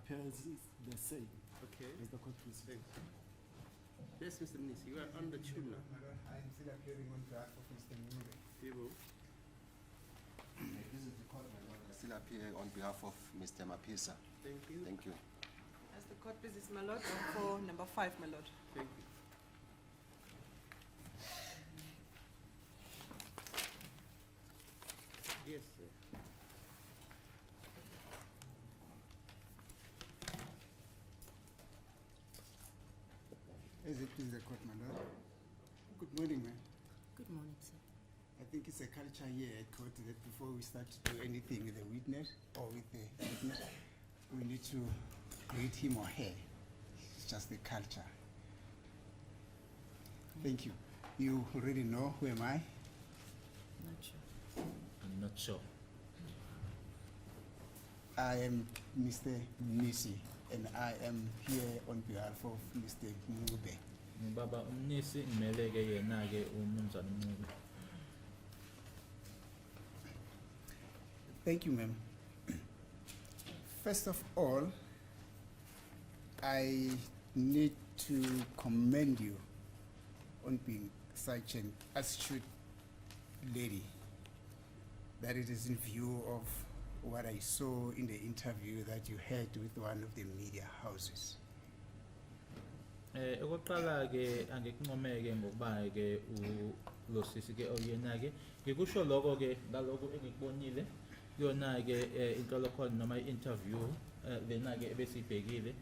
appears the same Okay. as the court proceedings. Yes, Mr. Mnisi, you are on the tune now. My Lord, I am still appearing on behalf of Mr. Mure. People. This is the court, my lord. I still appear on behalf of Mr. Mapisa. Thank you. Thank you. As the court pleases, my lord, for number 5, my lord. Thank you. Yes, sir. As it please the court, my Lord. Good morning, ma'am. Good morning, sir. I think it's a culture here at court that before we start to do anything with the witness or with the witness, we need to greet him or her. It's just the culture. Thank you. You already know who am I? Not sure. I'm not sure. I am Mr. Nisi, and I am here on behalf of Mr. Mube. Baba umnisi ngimele ke yena ke umnumzana uNcube. Thank you, ma'am. First of all, I need to commend you on being such an astute lady, that it is in view of what I saw in the interview that you had with one of the media houses. Okokuqala ke angikunqomeke ngokuba ke ulosisi ke oyena ke ngikusho lokho ke ngalokho engikubonile yona ke inhlolo khona noma i-interview lena ke ebesibhekile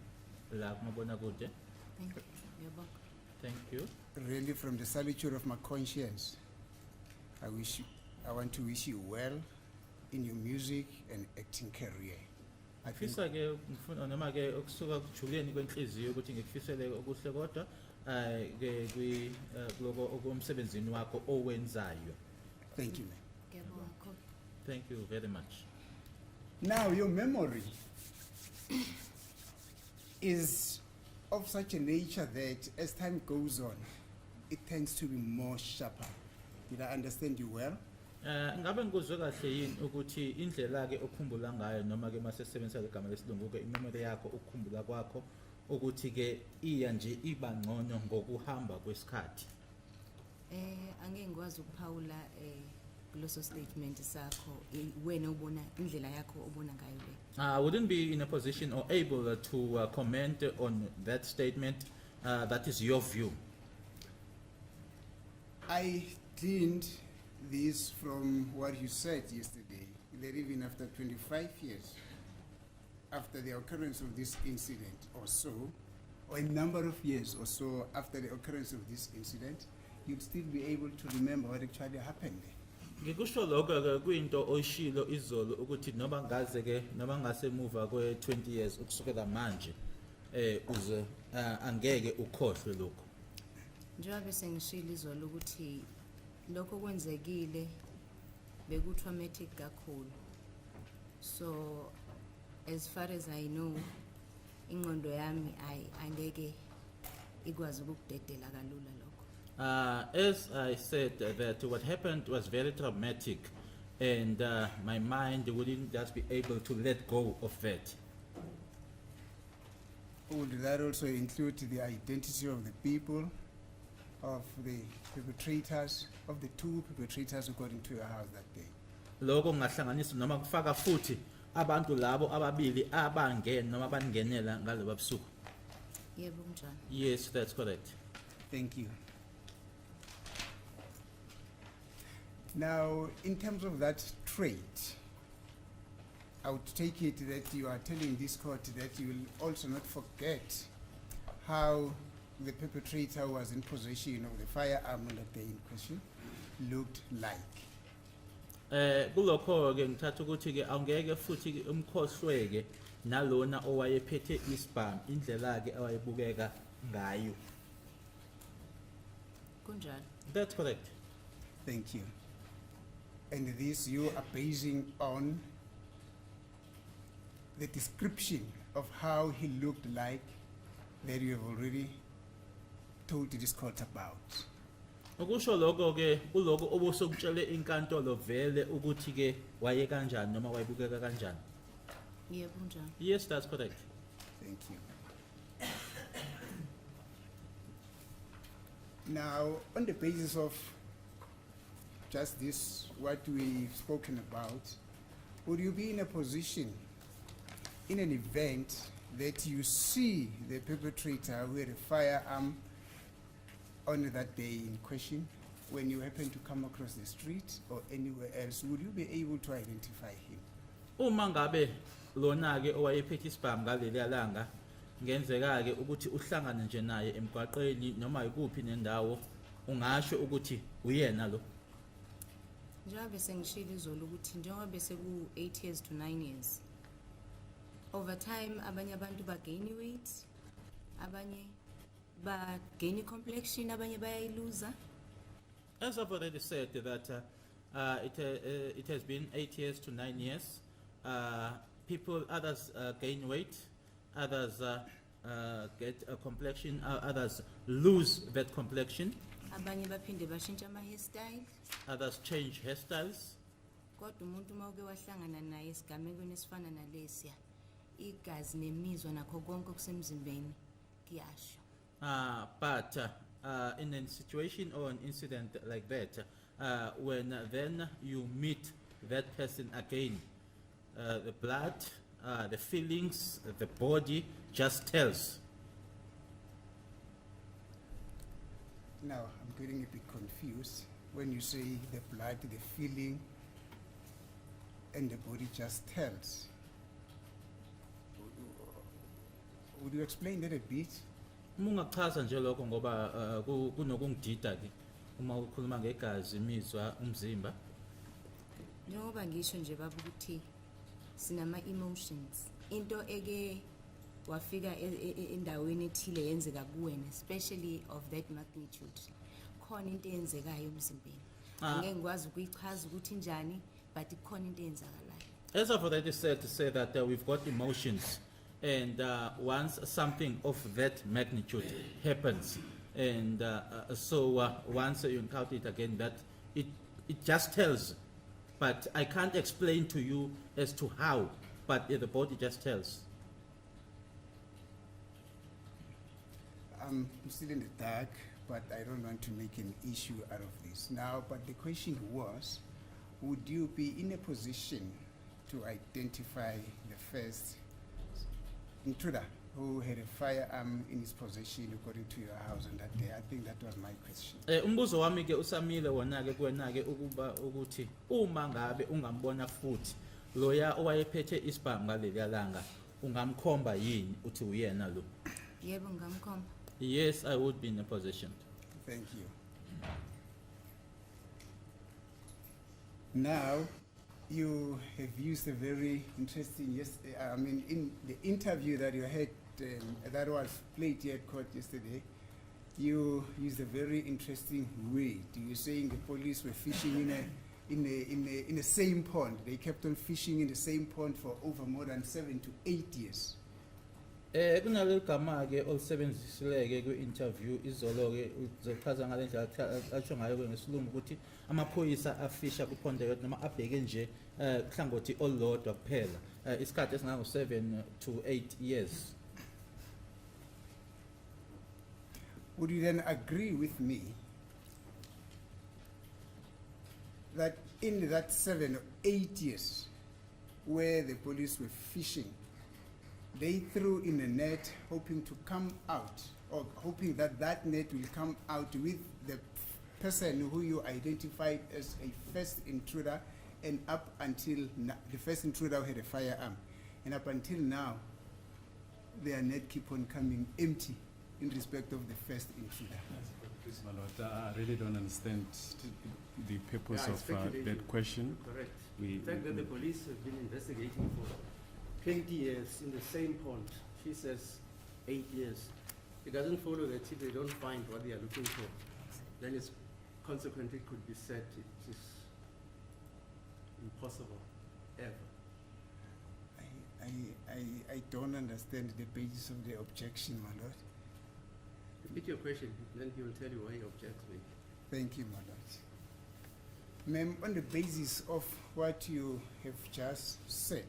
la kumabona kude. Thank you. Yabonga. Thank you. Really, from the solitude of my conscience, I want to wish you well in your music and acting career. I think Fisa ke ngifuna noma ke okusuka kujuleni kwenhliziyo ukuthi ngikufisele okuhle kodwa ke kuloko okumsebenzini wakho owenzayo. thank you, ma'am. Ngiyabonga kakhulu. Thank you very much. Now, your memory is of such a nature that as time goes on, it tends to be more sharper. Did I understand you well? Ngabe ngikuzwe kahle yini ukuthi indlela ke okhumbula ngayo noma ke mase sebenzisa igama lesilungu ke imemory yakho ukukhumbula kwakho ukuthi ke iya nje iba ngcono ngokuhamba kwesikhathi. Angeke ngikwazi ukuphawula kuloso statement sakho wena ubona indlela yakho obona ngayo le. I wouldn't be in a position or able to comment on that statement. That is your view. I gleaned this from what you said yesterday, that even after 25 years, after the occurrence of this incident or so, or a number of years or so after the occurrence of this incident, you'd still be able to remember what actually happened. Ngikusho lokho ke kuyinto oyishilo izolo ukuthi noma ngaze ke noma ngasemuva kwe 20 years ukusukela manje uze angeke ukhohlwe lokho. Njengoba sengishilo izolo ukuthi lokho kwenzekile beku traumatic kakhulu. So as far as I know, ingqondo yami angeke ikwazi ukudedela kalula lokho. As I said, that what happened was very traumatic, and my mind wouldn't just be able to let go of that. Would that also include the identity of the people, of the perpetrators, of the two perpetrators who got into your house that day? Lokho ngahlanganisa noma kufaka futhi abantu labo ababili abangena noma bangenela ngaloba busuku. Yebo kunjani. Yes, that's correct. Thank you. Now, in terms of that trait, I would take it that you are telling this court that you will also not forget how the perpetrator who was in possession of the firearm on that day in question looked like. Kulokho ke ngithatha ukuthi ke angeke futhi ke umkhohlweke nalona owayephethe isibhamu indlela ke awayebukeka ngayo. Kunjani. That's correct. Thank you. And this you are basing on the description of how he looked like that you have already told this court about. Ukusho lokho ke kuloko obosokutshele inkantolo vele ukuthi ke waye kanjani noma wayebukeka kanjani. Yebo kunjani. Yes, that's correct. Thank you. Now, on the basis of just this, what we've spoken about, would you be in a position, in an event that you see the perpetrator who had a firearm on that day in question, when you happen to come across the street or anywhere else, would you be able to identify him? Uma ngabe lona ke owayephethe isibhamu ngaleliya langa ngenzeka ke ukuthi uhlangane nje naye emgwaqeni noma ikuphi nendawo ungasho ukuthi uyena lo. Njengoba sengishilo izolo ukuthi njengoba seku 8 years to 9 years. Over time abanye abantu ba gain weight, abanye ba gain complexion, abanye bayayiluza. As I've already said that it has been 8 years to 9 years. People, others gain weight, others get a complexion, others lose that complexion, Abanye baphinde bashintsha ama hairstyle. others change hairstyles. Kodwa umuntu mawuke wahlangana naye esigamekweni esifana nalesiya, igazi nemizwa nakho konke okusemzimbeni kuyasho. But in a situation or an incident like that, when then you meet that person again, the blood, the feelings, the body just tells. Now, I'm getting a bit confused when you say the blood, the feeling, and the body just tells. Would you explain that a bit? Mungachaza nje lokho ngoba kunokungidida ke uma ukhuluma ngegazi, imizwa, umzimba. Njengoba ngisho nje baba ukuthi sinama emotions. Into eke wafika endaweni ethile yenzeka kuwena, especially of that magnitude. Khona into eyenzekayo emzimbeni. Angeke ngikwazi ukuyichaza ukuthi njani, but ikhona into eyenzakalayo. As I've already said, to say that we've got emotions, and once something of that magnitude happens, and so once you encounter it again, that it just tells, but I can't explain to you as to how, but the body just tells. I'm still in the dark, but I don't want to make an issue out of this now. But the question was, would you be in a position to identify the first intruder who had a firearm in his possession according to your house on that day? I think that was my question. Umbuzo wami ke usamile wona ke kuwena ke ukuba ukuthi uma ngabe ungambona futhi loya owayephethe isibhamu ngaleliya langa ungamkhomba yini uthi uyena lo? Yebo ngamkhomba. Yes, I would be in a position. Thank you. Now, you have used a very interesting, in the interview that you had, that was played here at court yesterday, you used a very interesting way. You were saying the police were fishing in the same pond. They kept on fishing in the same pond for over more than 7 to 8 years. Kunaleli gama ke olisebenzisile ku interview izolo ke uzochaza ngalendlela atsho ngayo ngesilungu ukuthi amaphoyisa afisha kuphondo yodwa noma abheke nje hlangothi olodwa kuphela isikhathi esingango 7 to 8 years. Would you then agree with me that in that 7 or 8 years where the police were fishing, they threw in a net hoping to come out, or hoping that that net will come out with the person who you identified as a first intruder, and up until the first intruder had a firearm, and up until now, their net keep on coming empty in respect of the first intruder? Please, my lord, I really don't understand the purpose Yeah, of speculation. that question. Correct. We- The fact that the police have been investigating for 20 years in the same pond, she says 8 years. It doesn't follow that if they don't find what they are looking for, then it's consequently could be said it is impossible, ever. I don't understand the basis of the objection, my lord. Repeat your question, then he will tell you why he objects to it. Thank you, my lord. Ma'am, on the basis of what you have just said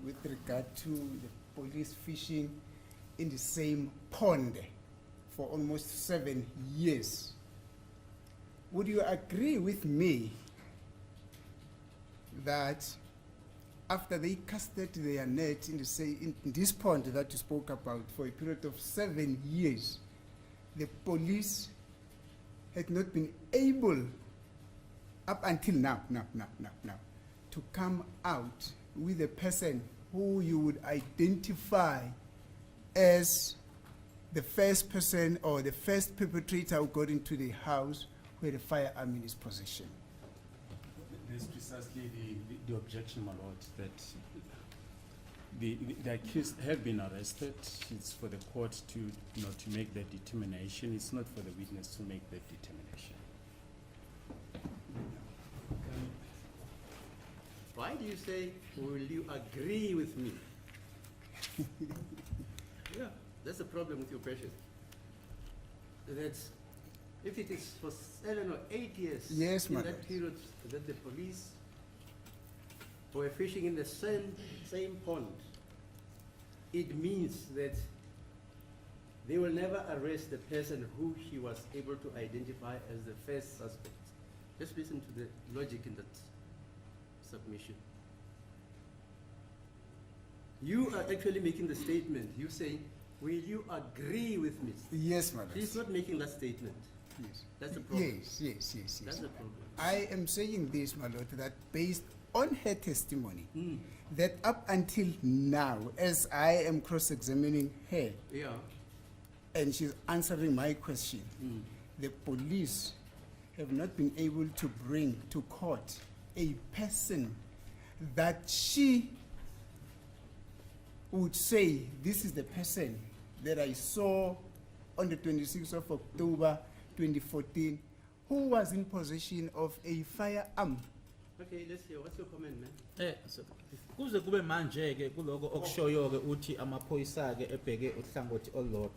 with regard to the police fishing in the same pond for almost 7 years. Would you agree with me that after they casted their net in this pond that you spoke about for a period of 7 years, the police had not been able, up until now, to come out with a person who you would identify as the first person or the first perpetrator who got into the house who had a firearm in his possession? This is precisely the objection, my lord, that the accused have been arrested. It's for the court to to make that determination. It's not for the witness to make that determination. Why do you say, will you agree with me? Yeah, that's the problem with your question. That if it is for 7 or 8 years, Yes, in my that lord. period that the police were fishing in the same pond, it means that they will never arrest the person who he was able to identify as the first suspect. Just listen to the logic in that submission. You are actually making the statement. You say, will you agree with me? Yes, my lord. He's not making that statement. Yes. That's the problem. Yes. That's the problem. I am saying this, my lord, that based on her testimony, Mm. that up until now, as I am cross-examining her Yeah. and she's answering my question, Mm. the police have not been able to bring to court a person that she would say, this is the person that I saw on the 26th of October 2014, who was in possession of a firearm. Okay, let's hear. What's your comment, man? So, kuze kube manje ke kuloko okushoyo ke uthi amaphoyisa ke ebheke uhlangothi olodwa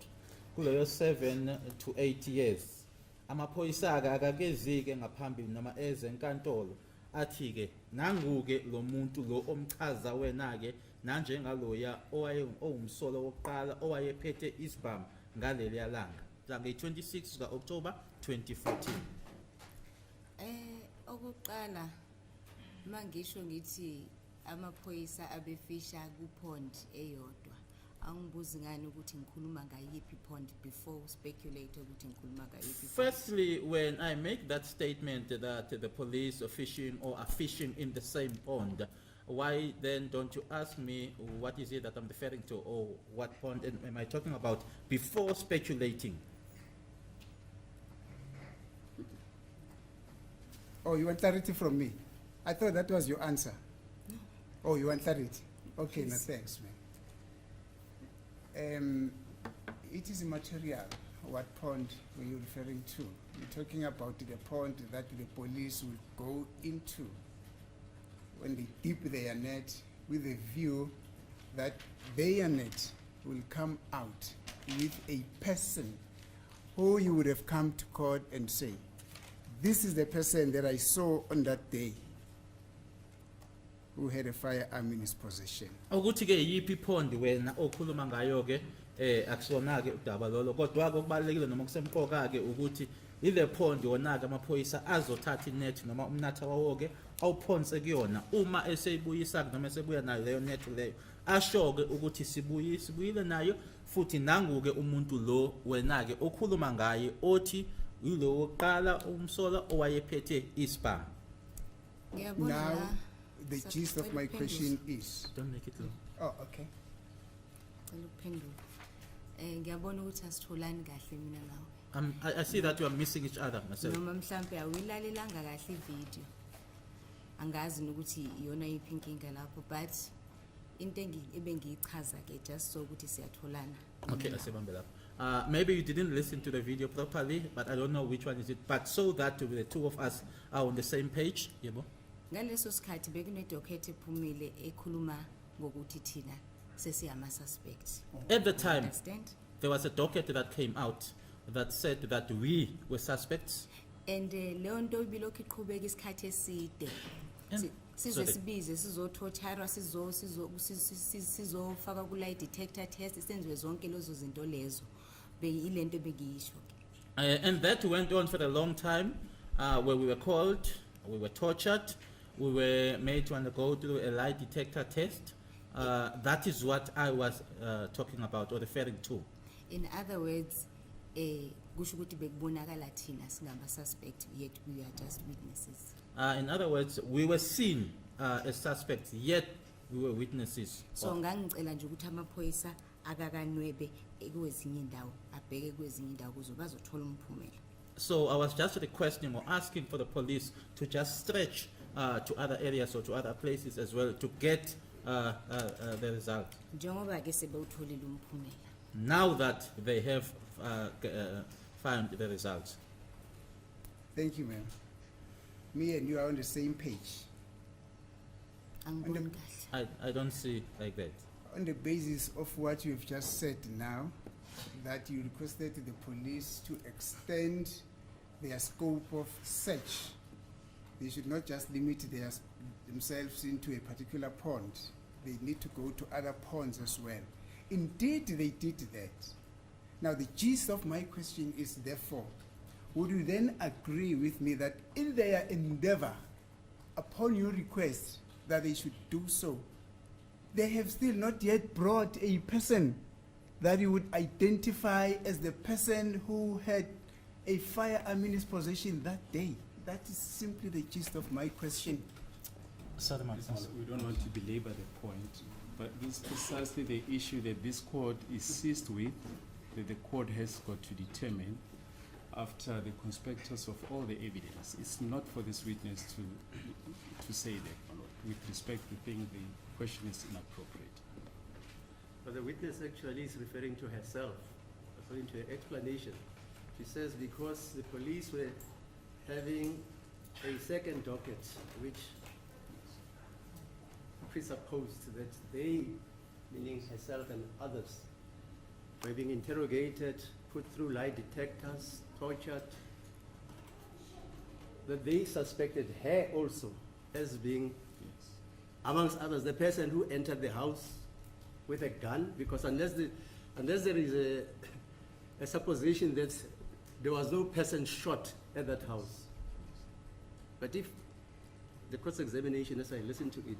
kuleyo 7 to 8 years amaphoyisa ke akakezi ke ngaphambili noma ezenkantolo athi ke nanguke lo muntu lo omchaza wena ke nanjengaloya owumsolo wokuqala owayephethe isibhamu ngaleli yalanga nge 26 ka October 2014. Okokuqala mangisho ngithi amaphoyisa abefisha kupond eyodwa angibuzi ngani ukuthi ngikhuluma ngayiphi pond before speculate ukuthi ngikhuluma ngayiphi. Firstly, when I make that statement that the police are fishing or are fishing in the same pond, why then don't you ask me what is it that I'm referring to or what pond am I talking about before speculating? Oh, you want clarity from me? I thought that was your answer. Oh, you want clarity? Okay, no, thanks, man. It is immaterial. What pond were you referring to? You're talking about the pond that the police will go into when they dip their net with a view that their net will come out with a person who you would have come to court and say, this is the person that I saw on that day who had a firearm in his possession. Ukuthi ke yipi pond wena okhuluma ngayo ke akusona ke udaba lolo kodwa okubalekile noma kusemqoka ke ukuthi ile pond yona ke amaphoyisa azothatha inet noma umnatha wawo ke awuphonse kuyona uma eseyibuyisa noma esebuya nayo leyo net leyo asho ke ukuthi sibuyile nayo futhi nangu ke umuntu lo wena ke okhuluma ngaye othi yilo woqala umsola owayephethe isibhamu. Now, the gist of my question is... Don't make it long. Oh, okay. Ngiyabona ukuthi asitholani kahle mina nawe. I see that you are missing each other myself. Noma mhlambe awilalelanga kahle video. Angazi ukuthi iyona yiphi inkinga lapho but into ebengiyichaza ke just so ukuthi siyatholana. Okay, asibambe lapho. Maybe you didn't listen to the video properly, but I don't know which one is it. But so that the two of us are on the same page, yebo. Ngaleso sikhathi bekune docket ephumile ekhuluma ngokuthi thina sesiyama suspects. At the time, Understand? there was a docket that came out that said that we were suspects. And leyo nto ibilokhu iqhubeka isikhathi eside. And size Sorry. sibize sizothotsharwa sizofaka ku-lie detector test senziwe zonke lezo zinto lezo ilento bekiyisho ke. And that went on for a long time, where we were called, we were tortured, we were made to undergo through a lie detector test. That is what I was talking about or referring to. In other words, kusho ukuthi bekubonakala thina singama-suspect yet we are just witnesses. In other words, we were seen as suspects, yet we were witnesses. So ngangicela nje ukuthi amaphoyisa akakanwebe kwezinye indawo abheke kwezinye indawo kuze bazothola umphumela. So I was just requesting or asking for the police to just stretch to other areas or to other places as well to get the result. Njengoba ke sebewutholile umphumela. Now that they have found the results. Thank you, ma'am. Me and you are on the same page. Angiboni kahle. I don't see like that. On the basis of what you have just said now, that you requested the police to extend their scope of search. They should not just limit themselves into a particular pond. They need to go to other ponds as well. Indeed, they did that. Now, the gist of my question is, therefore, would you then agree with me that in their endeavor, upon your request that they should do so, they have still not yet brought a person that you would identify as the person who had a firearm in his possession that day? That is simply the gist of my question. Sorry, ma'am. We don't want to belabor the point, but this is precisely the issue that this court is seized with, that the court has got to determine after the conspectus of all the evidence. It's not for this witness to say that. With respect, we think the question is inappropriate. But the witness actually is referring to herself, according to her explanation. She says because the police were having a second docket, which presupposed that they, meaning herself and others, were being interrogated, put through lie detectors, tortured, that they suspected her also as being, amongst others, the person who entered the house with a gun, because unless there is a supposition that there was no person shot at that house. But if the cross-examination, as I listened to it,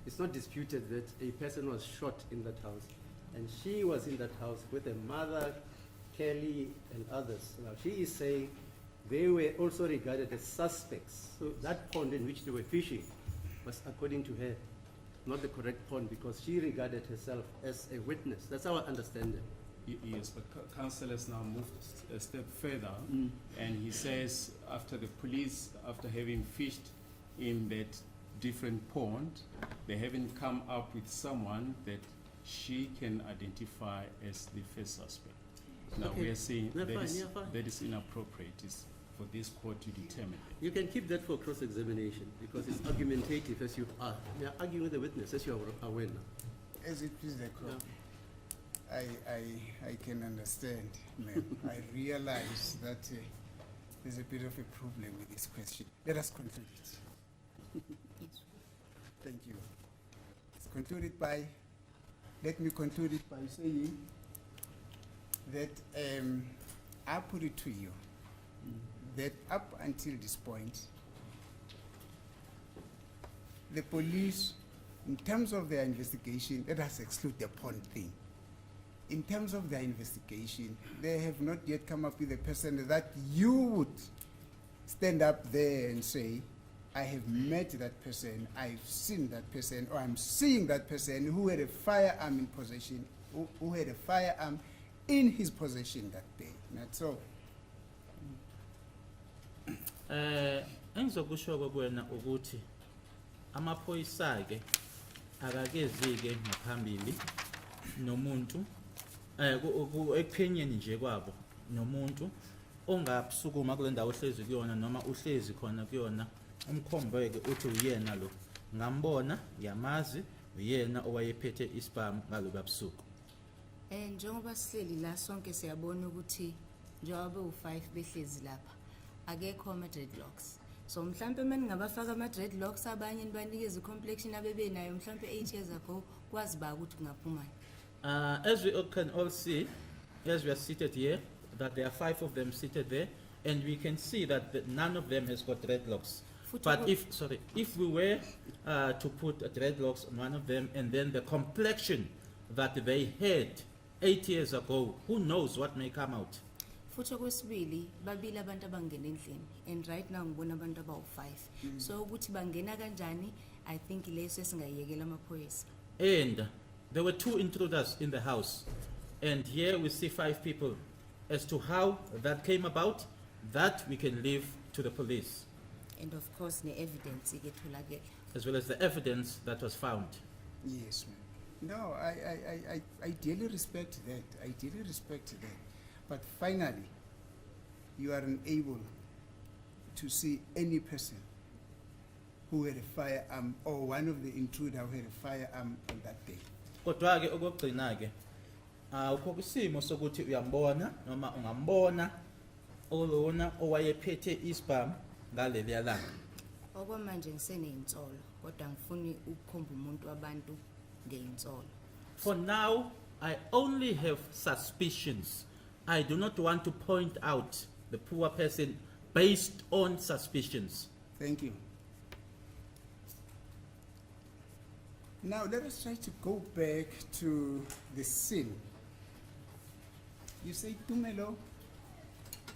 it's not disputed that a person was shot in that house, and she was in that house with her mother, Kelly, and others. Now she is saying they were also regarded as suspects. So that pond in which they were fishing was, according to her, not the correct pond, because she regarded herself as a witness. That's our understanding. Yes, but counsel has now moved a step further, and he says after the police, after having fished in that different pond, they haven't come up with someone that she can identify as the first suspect. Now Okay. we are saying Yeah, that fine, is, yeah, fine. that is inappropriate. It's for this court to determine that. You can keep that for cross-examination, because it's argumentative as you are. You are arguing with the witness, as you are aware now. As it please the court, I can understand, ma'am. I realize that there's a bit of a problem with this question. Let us conclude it. Yes. Thank you. Let me conclude it by saying that I put it to you that up until this point, the police, in terms of their investigation, let us exclude the pond thing. In terms of their investigation, they have not yet come up with a person that you would stand up there and say, I have met that person, I've seen that person, or I'm seeing that person who had a firearm in possession, who had a firearm in his possession that day. That's all. Engizokusho kuwena ukuthi amaphoyisa ke akakezike ngaphambili nomuntu ekuphenyeni nje kwabo nomuntu ongabusukuma kule ndawo ohlezi kuyona noma uhlezi khona kuyona umkhombeke uthi uyena lo ngambona yamazi uyena owayephethe isibhamu ngaloba busuku. Njengoba sihleli la sonke siyabona ukuthi njengoba u5 behlezi lapha akekho ama dreadlocks. So mhlampe maningabafaka ama dreadlocks abanye nibanikeze complexion abebe nayo mhlampe 8 years ago kwazi ba ukuthi kungaphumani. As we all can all see, as we are seated here, that there are 5 of them seated there, and we can see that none of them has got dreadlocks. Futhi But oku- if we were to put dreadlocks on one of them, and then the complexion that they had 8 years ago, who knows what may come out? futhi okwesibili babili abantu abangena endlini and right now ngibona abantu abawu5 so ukuthi bangena kanjani I think leso singayekela amaphoyisa. And there were 2 intruders in the house, and here we see 5 people. As to how that came about, that we can leave to the police, And of course ne evidence iketholakele. as well as the evidence that was found. Yes, ma'am. No, I ideally respect that. I ideally respect that. But finally, you are unable to see any person who had a firearm or one of the intruder who had a firearm on that day. Kodwa ke okugcina ke awukho kusimo sokuthi uyambona noma ungambona olona owayephethe isibhamu ngaleliya langa. Okwamanje ngiseneyintsolo kodwa ngifuni ukukhomba umuntu wabantu ngeinsolo. For now, I only have suspicions. I do not want to point out the poor person based on suspicions. Thank you. Now let us try to go back to the scene. You say Tumelo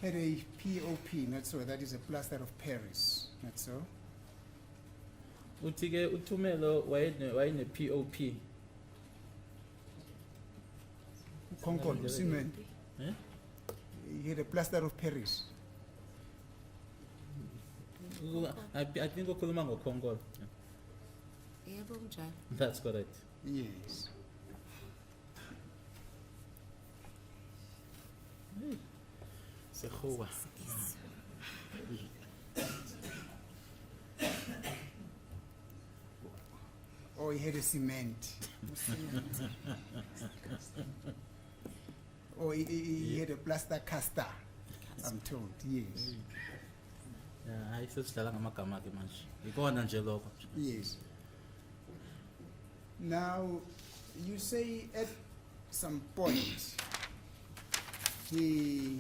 had a POP, not so, that is a plaster of Paris, not so? Uthi ke uThumelo wayene POP. Concord, cement. Eh? He had a plaster of Paris. I think ukhuluma ngoKhongolo. Yebo kunjalo. That's correct. Yes. Sekhuwa. Or he had a cement. Or he had a plaster caster, I'm told, yes. Yeah, hayi sesidlala ngamagama akhe manje. Ikona nje lokho. Yes. Now, you say at some point he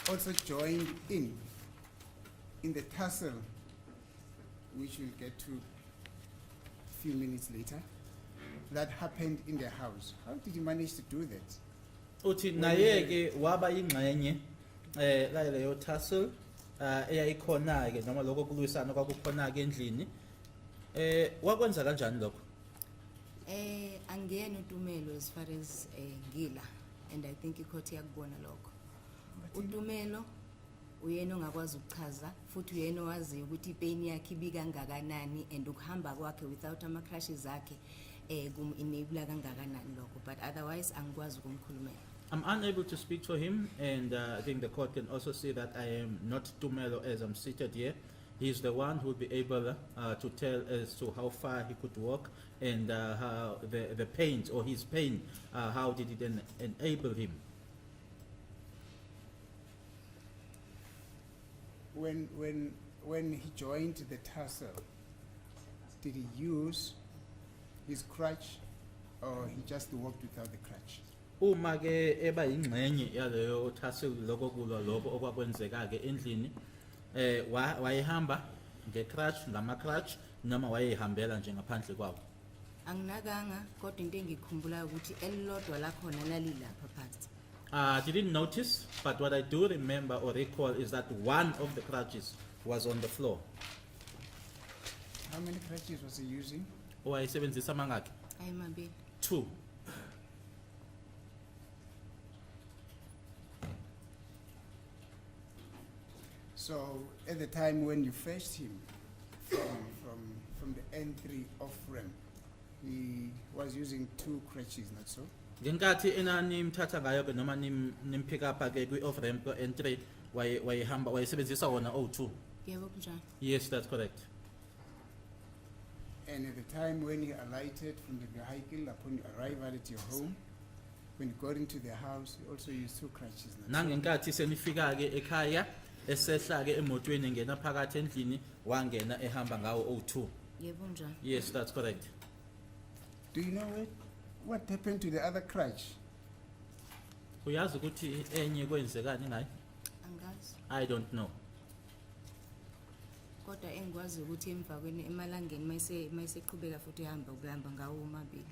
also joined in the tussle, which we'll get to a few minutes later, that happened in the house. How did he manage to do that? Uthi naye ke waba ingxenye la leyo tussle eyayikhona ke noma lokho kulwisana kwakukhona ke endlini. Wakwenza kanjani lokho? Angiyena uTumelo as far as ngila and I think ikhothi yakubona lokho. uTumelo uyena ongakwazi ukuchaza futhi uyena owazi ukuthi ipain yakhe ibika kangakanani and ukuhamba kwakhe without ama crashes akhe kum enable kangakanani lokho, but otherwise angikwazi ukumkhulumela. I'm unable to speak for him, and I think the court can also see that I am not Tumelo as I'm seated here. He's the one who will be able to tell as to how far he could walk and how the pain or his pain, how did it enable him. When he joined the tussle, did he use his crutch or he just walked without the crutch? Uma ke eba ingxenye yaleyo tussle lokho kulwa lokho okwakwenzeka ke endlini wayehamba ngecrutch ngama-crutch noma wayehambela nje ngaphandle kwawo. Anginakanga kodwa into engikhumbulayo ukuthi elilodwa lakhona lalilapha phansi. I didn't notice, but what I do remember or recall is that one of the crutches was on the floor. How many crutches was he using? Owayesebenzisa mangaki? Ayimabili. 2. So at the time when you fetched him from the N3 off ramp, he was using 2 crutches, not so? Ngenkathi enanimthatha ngayo ke noma nimpick up ke kwi-off ramp N3 wayehamba wayesebenzisa wona O2. Yebo kunjalo. Yes, that's correct. And at the time when he alighted from the vehicle upon arrival at your home, when you got into the house, you also used 2 crutches, not so? Nangenkathi senifika ke ekhaya esehla ke emotweni engena phakathi endlini wangena ehamba ngawo O2. Yebo njalo. Yes, that's correct. Do you know what happened to the other crutch? Uyazi ukuthi enye kwenzekani ngayo? Angazi. I don't know. Kodwa engikwazi ukuthi emva emalangeni mayiseqhubeka futhi ehamba ukuhamba ngawo omabili.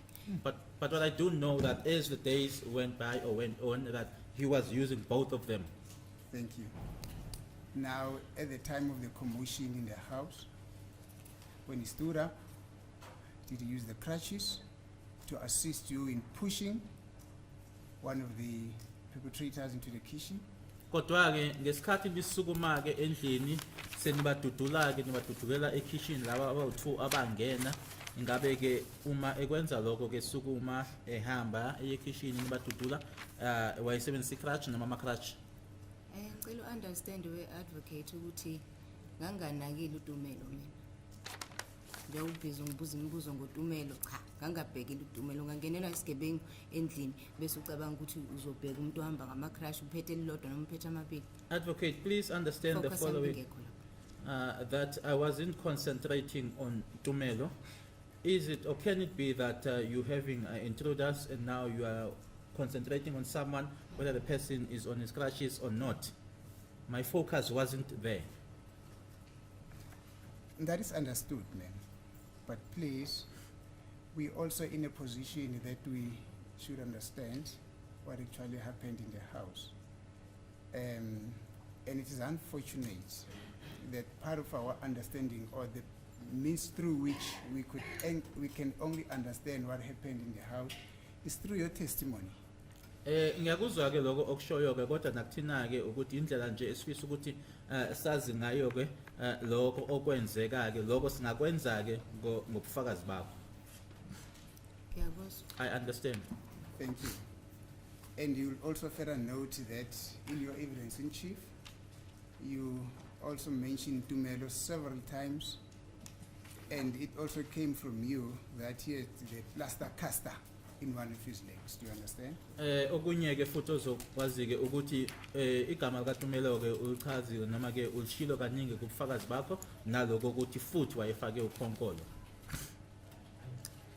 But what I do know that as the days went by or went on, that he was using both of them. Thank you. Now, at the time of the commotion in the house, when he stood up, did he use the crutches to assist you in pushing one of the perpetrators into the kitchen? Kodwa ke ngesikhathi nisukuma ke endlini senibadudula ke nibadudukela ekitchen laba abawu2 abangena ingabe ke uma ekwenza lokho ke sukuma ehamba ekitchen nibadudula wayisebenzisa crutch noma ama crutch? Ngicela understand we advocate ukuthi nganganakile uDumelo mina. Ngiyawubhiza ngibuza imibuzo ngoDumelo cha ngangabhekile uDumelo ngangenelwa isigebengu endlini bese ucabanga ukuthi uzobheka umuntu ohamba ngama crash uphethe elilodwa noma uphethe amabili. Advocate, please understand the Focus following. ngekho lapho. That I wasn't concentrating on Tumelo. Is it or can it be that you having intruders and now you are concentrating on someone, whether the person is on his crutches or not? My focus wasn't there. That is understood, ma'am. But please, we also in a position that we should understand what actually happened in the house. And it is unfortunate that part of our understanding or the means through which we can only understand what happened in the house is through your testimony. Ngiyakuzwa ke lokho okushoyo ke kodwa nakuthina ke ukuthi indlela nje esifisa ukuthi sazi ngayo ke lokho okwenzeka ke lokho singakwenza ke ngobufakazi bakho. Ngiyakuzwa. I understand. Thank you. And you'll also further note that in your evidence in chief, you also mentioned Tumelo several times, and it also came from you that he had the plaster caster in one of his legs. Do you understand? Okunye ke futhi ozokwazi ke ukuthi igama lika Tumelo ke ulichazile noma ke ulishilo kaningi kubufakazi bakho naloko ukuthi futhi wayefake ukhonkolo.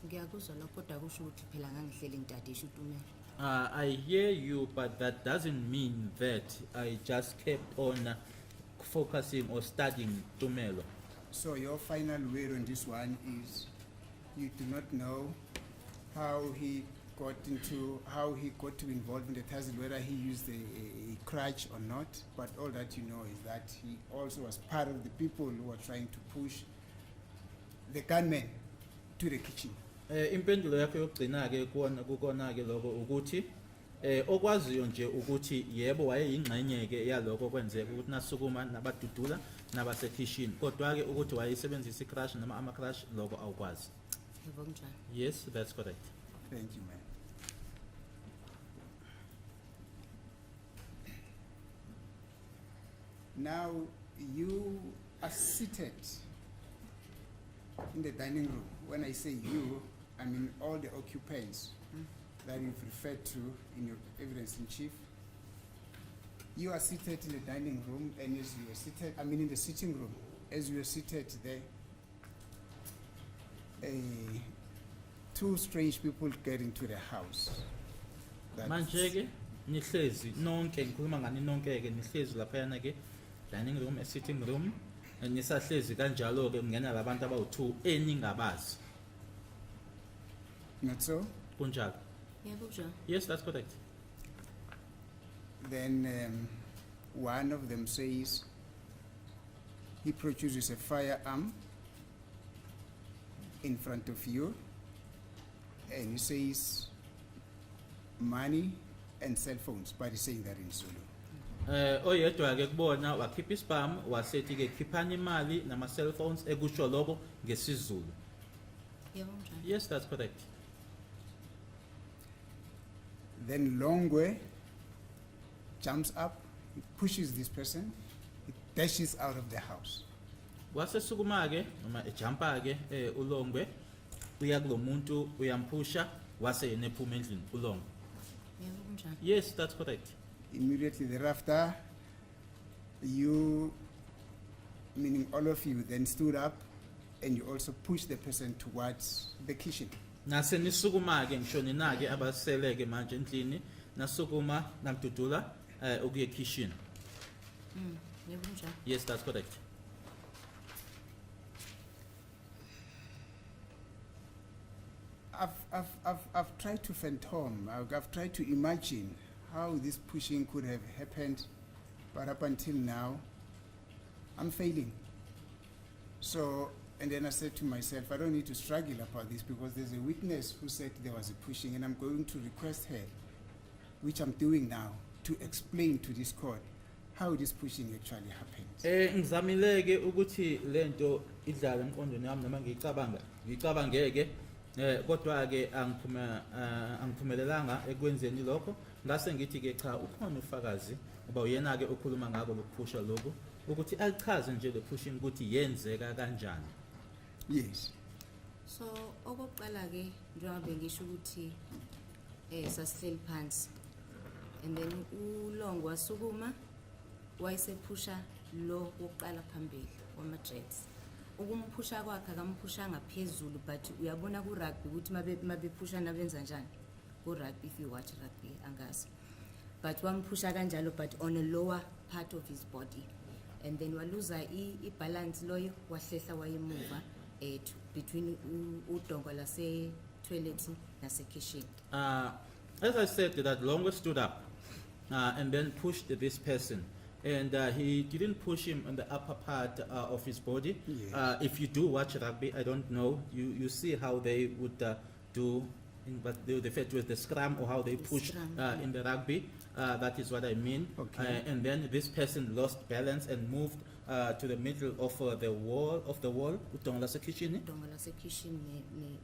Ngiyakuzwa lokho kodwa kusho ukuthi phela ngangihleli ngitadisha uDumelo. I hear you, but that doesn't mean that I just kept on focusing or studying Tumelo. So your final word on this one is you do not know how he got involved in the tussle, whether he used a crutch or not, but all that you know is that he also was part of the people who were trying to push the gunman to the kitchen. Impendulo yakho yokugcina ke kukona ke lokho ukuthi okwaziyo nje ukuthi yebo wayeyingxenye ke yaloko kwenzeka ukuthi nasukuma nabadudula nabase kitchen kodwa ke ukuthi wayesebenzisa icrash noma ama crash lokho awukwazi. Yebo njalo. Yes, that's correct. Thank you, ma'am. Now you are seated in the dining room. When I say you, I mean all the occupants that you've referred to in your evidence in chief. You are seated in the dining room, and as you are seated, I mean in the sitting room, as you are seated there, two strange people get into the house. Manje ke nihlezi nonke ngikhuluma ngani nonke ke nihlezi lapha ke dining room sitting room nisahlezi kanjalo ke ngena labantu abawu2 eningabazi. Not so? Kunjalo. Yebo njalo. Yes, that's correct. Then one of them says he produces a firearm in front of you, and he says money and cell phones, but he's saying that in Zulu. Oyedwa ke kubona wakhipha ispam wasethi ke khiphani imali nama cell phones ekusho lokho ngesizulu. Yebo njalo. Yes, that's correct. Then Longwe jumps up, he pushes this person, he dashes out of the house. Wasesukuma ke noma ejumpa ke uLongwe uya kulomuntu uyampusha wase yena ephuma endlini uLongwe. Yebo njalo. Yes, that's correct. Immediately thereafter, you, meaning all of you, then stood up and you also pushed the person towards the kitchen. Nase nisukuma ke ngisho nina ke abasele ke manje endlini nasukuma namdudula ukuye kitchen. Yebo njalo. Yes, that's correct. I've tried to fathom, I've tried to imagine how this pushing could have happened, but up until now, I'm failing. So, and then I said to myself, I don't need to struggle about this because there's a witness who said there was a pushing, and I'm going to request her, which I'm doing now, to explain to this court how this pushing actually happened. Ngizamile ke ukuthi lento idlala emqondweni yami noma ngicabangeke kodwa ke angiphumelelanga ekwenzeni lokho ngase ngithi ke cha ukhona ufakazi uba uyena ke okhuluma ngako lokuphusha lokho ukuthi alichaze nje le pushing ukuthi yenzeka kanjani. Yes. So okokuqala ke njengoba ngisho ukuthi sasihleli phansi and then uLongo wasukuma wayesephusha lo wokuqala phambili wama-jets. Ukumphusha kwakhe akamphushanga phezulu but uyabona ku rugby ukuthi mabephushana benza njani ku rugby if you watch rugby angazi but wamphusha kanjalo but on a lower part of his body and then waluza i-balance loyo wahlehla wayemuva between udongo lase toilet nase kitchen. As I said, that Longo stood up and then pushed this person. And he didn't push him on the upper part of his body. Yes. If you do watch rugby, I don't know, you see how they would do, but they refer to as the scrum or how they push scrum, in the rugby. That is what I mean. Okay. And then this person lost balance and moved to the middle of the wall. Udongo lase kitchen, Udongo lase kitchen ne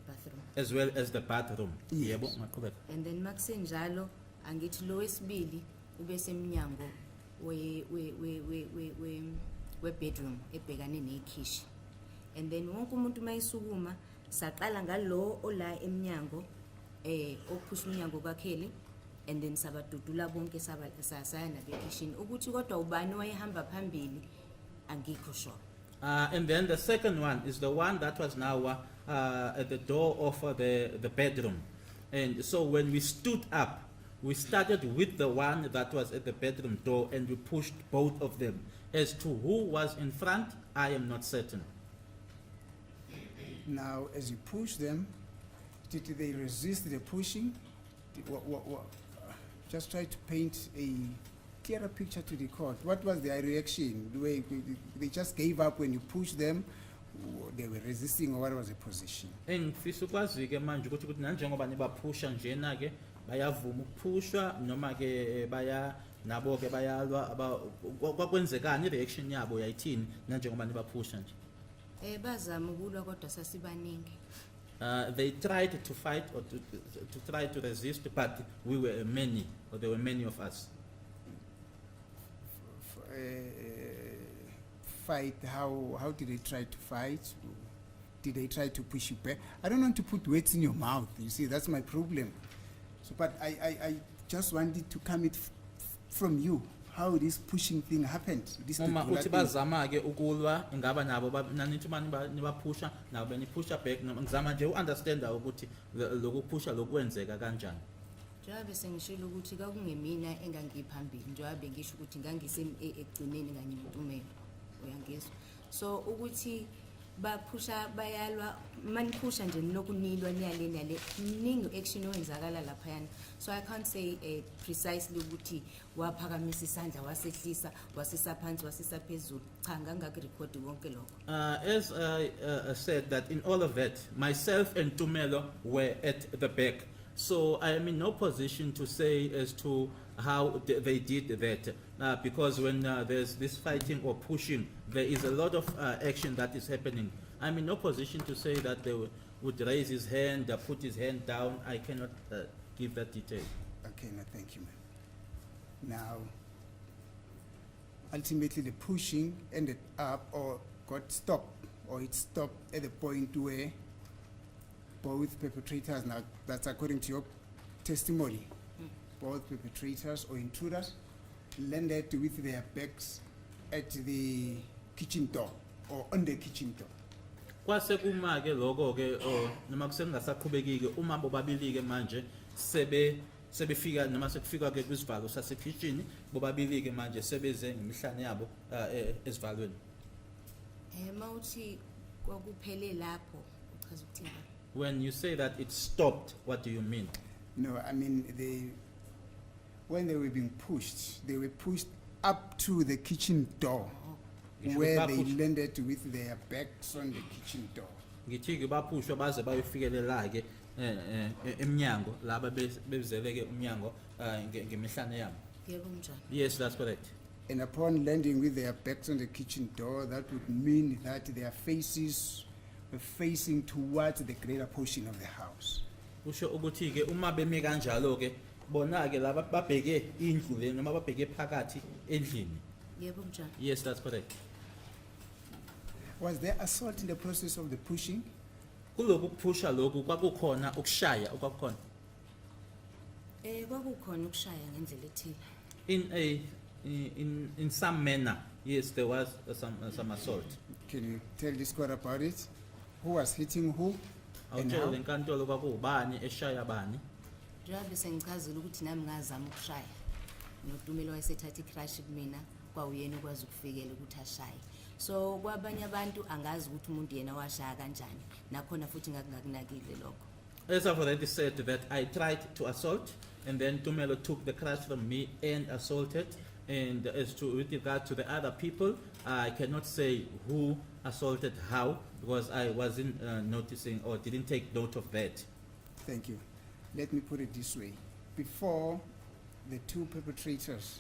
bathroom. as well as the bathroom. Yes. Yebo, maqhubeka. And then makusenjalo angithi lo wesibili ube semnyango we bedroom ebhekane nekhishi and then wonke umuntu mayisukuma saqala ngalo ola emnyango ophusha umnyango kakheli and then sabadudula bonke saya nabekitchen ukuthi kodwa ubani wayehamba phambili angikho sure. And then the second one is the one that was now at the door of the bedroom. And so when we stood up, we started with the one that was at the bedroom door and we pushed both of them. As to who was in front, I am not certain. Now, as you push them, did they resist the pushing? Just try to paint a clearer picture to the court. What was their reaction? They just gave up when you pushed them? They were resisting, or what was the position? Engifisa ukwazi ke manje ukuthi nanjengoba nibaphusha njena ke bayavuma ukuphushwa noma ke baya nabo ke bayalwa kwakwenzekani i-reaction yabo yayithini nanjengoba nibaphusha nje. Bazama ukulwa kodwa sasibaningi. They tried to fight or to try to resist, but we were many, or there were many of us. Fight, how did they try to fight? Did they try to push you back? I don't want to put words in your mouth, you see, that's my problem. So, but I just wanted to come from you, how this pushing thing happened. This Uma particular uthi thing. bazama ke ukulwa ingaba nabo nanithi mani nibaphusha nabo benipusha back ngizama nje uunderstanda ukuthi lokuphusha lokwenzeka kanjani. Njengoba sengishilo ukuthi kwakungemina engangiphambili njengoba ngisho ukuthi egcineni kanye noNtumelo uyangizwa. So ukuthi baphusha bayalwa maniphusha nje nokunilwa niyale mningi action owenzakala laphayana. So I can't say precisely ukuthi waphakamisa isandla wasehlisa wasisa phansi wasisa phezulu cha ngangaki record wonke lokho. As I said that in all of that, myself and Tumelo were at the back. So I am in no position to say as to how they did that, because when there's this fighting or pushing, there is a lot of action that is happening. I'm in no position to say that they would raise his hand, put his hand down. I cannot give that detail. Okay, no, thank you, ma'am. Now, ultimately the pushing ended up or got stopped, or it stopped at the point where both perpetrators, now that's according to your testimony, both perpetrators or intruders landed with their backs at the kitchen door or on the kitchen door. Kwase kuma ke lokho ke noma kusengasaqhubekiki uma bobabili ke manje sebefika noma sekufika ke kwisivalo sasekitchen bobabili ke manje sebeze ngemihlane yabo esivalweni. Mawuthi kwakuphele lapho uchaza ukuthini? When you say that it stopped, what do you mean? No, I mean, when they were being pushed, they were pushed up to the kitchen door, Ngisho where they bapush- landed with their backs on the kitchen door. Ngithi ke baphushwa baze bayofikelela ke eminyango laba bezele ke umnyango ngemihlane yabo. Yebo kunjalo. Yes, that's correct. And upon landing with their backs on the kitchen door, that would mean that their faces were facing towards the greater portion of the house. Usho ukuthi ke uma beme kanjalo ke bona ke laba babheke indlu le noma babheke phakathi endlini. Yebo kunjalo. Yes, that's correct. Was there assault in the process of the pushing? Kuloku kuphusha lokhu kwakukhona ukushaya okwakukhona. Kwakukhona ukushaya ngendlela ethile. In some manner, yes, there was some assault. Can you tell this court about it? Who was hitting who? And Awutshela how? lenkantolo kwakuwubani eshaya bani. Njengoba sengichazile ukuthi nami ngazama ukushaya. Notumelo wayesethatha icrash kumina kwawuyena ukwazi ukufikela ukuthi ashaye. So kwabanye abantu angazi ukuthi umuntu yena washaya kanjani. Nakhona futhi ngakunakile lokho. As I've already said that I tried to assault and then Tumelo took the crash from me and assaulted. And as to with regard to the other people, I cannot say who assaulted how because I wasn't noticing or didn't take note of that. Thank you. Let me put it this way. Before the two perpetrators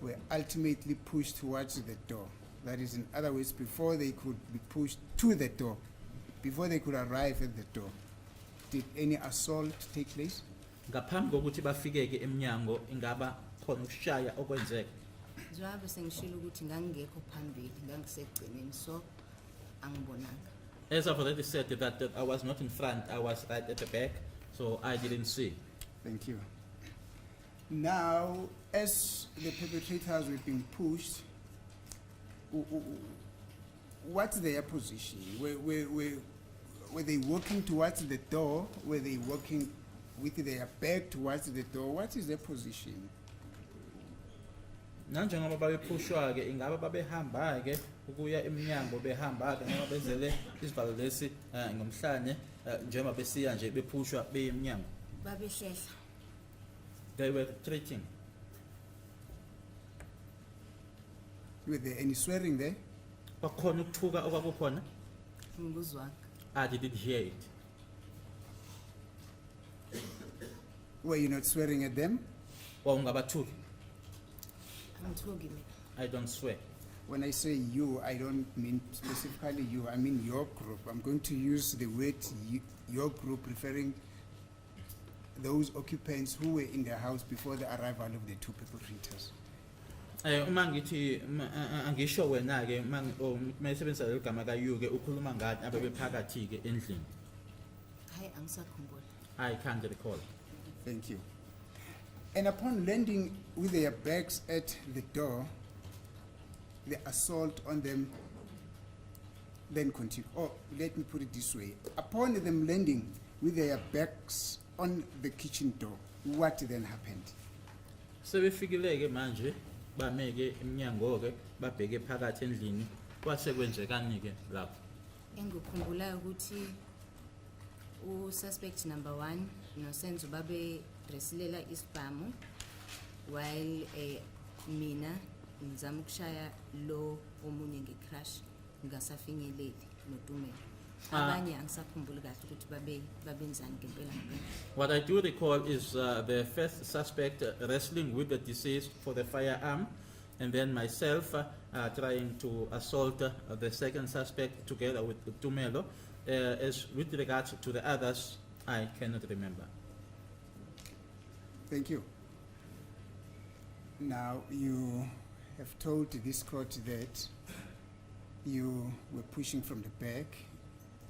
were ultimately pushed towards the door, that is, in other words, before they could be pushed to the door, before they could arrive at the door, did any assault take place? Ngaphambi kokuthi bafike ke emnyango ingaba khona ukushaya okwenzeka. Njengoba sengishilo ukuthi ngangingekho phambili, ngangisegcineni so angibonanga. As I've already said that I was not in front, I was right at the back, so I didn't see. Thank you. Now, as the perpetrators were being pushed, what's their position? Were they walking towards the door? Were they walking with their back towards the door? What is their position? Nanjengoba babephushwa ke ingaba babehamba ke ukuya emnyango behamba ke noma bezele isivalo lesi ngomhlanje njengoba besiya nje bephushwa beye emnyango. Babehlehla. They were retreating. Were there any swearing there? Kwakhona ukuthuka okwakukhona. Ngikuzwanga. I didn't hear it. Were you not swearing at them? Wawungabathuki. Angithuki mina. I don't swear. When I say you, I don't mean specifically you, I mean your group. I'm going to use the word your group, referring those occupants who were in the house before the arrival of the two perpetrators. Uma ngithi angisho wena ke mayisebenzisa le gama ka you ke ukhuluma ngani abebephakathi ke endlini. Hayi angisakhumbula. I can't recall. Thank you. And upon landing with their bags at the door, the assault on them then continued. Oh, let me put it this way. Upon them landing with their backs on the kitchen door, what then happened? Sebefikile ke manje bameke emnyango ke babheke phakathi endlini kwase kwenzekani ke lapho. Engikukhumbulayo ukuthi suspect number 1 no Senzo babe dresilela isibhamu while mina ngizama ukushaya lo omunye ngecrash ngasafinyeleli notumelo. Abanye angisakhumbuli kahle ukuthi babenzani ngempela ngempela. What I do recall is the first suspect wrestling with the deceased for the firearm, and then myself trying to assault the second suspect together with Tumelo. As with regards to the others, I cannot remember. Thank you. Now, you have told this court that you were pushing from the back,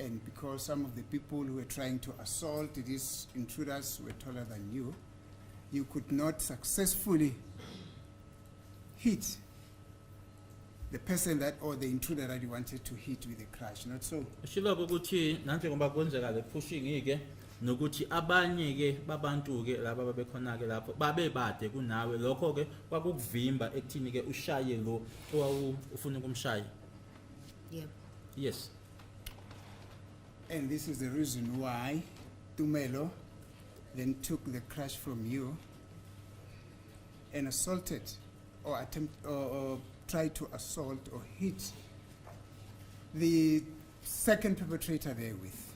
and because some of the people who were trying to assault these intruders were taller than you could not successfully hit the person that or the intruder that you wanted to hit with a crash, not so. shiloko ukuthi nanjengoba kwenzeka le pushing ke nokuthi abanye ke babantu ke laba babekhona ke lapho babe bade kunawe lokho ke kwakuvimba ekuthini ke ushaye lo ufuna ukumshaya. Yep. Yes. And this is the reason why Tumelo then took the crash from you and assaulted or tried to assault or hit the second perpetrator there with.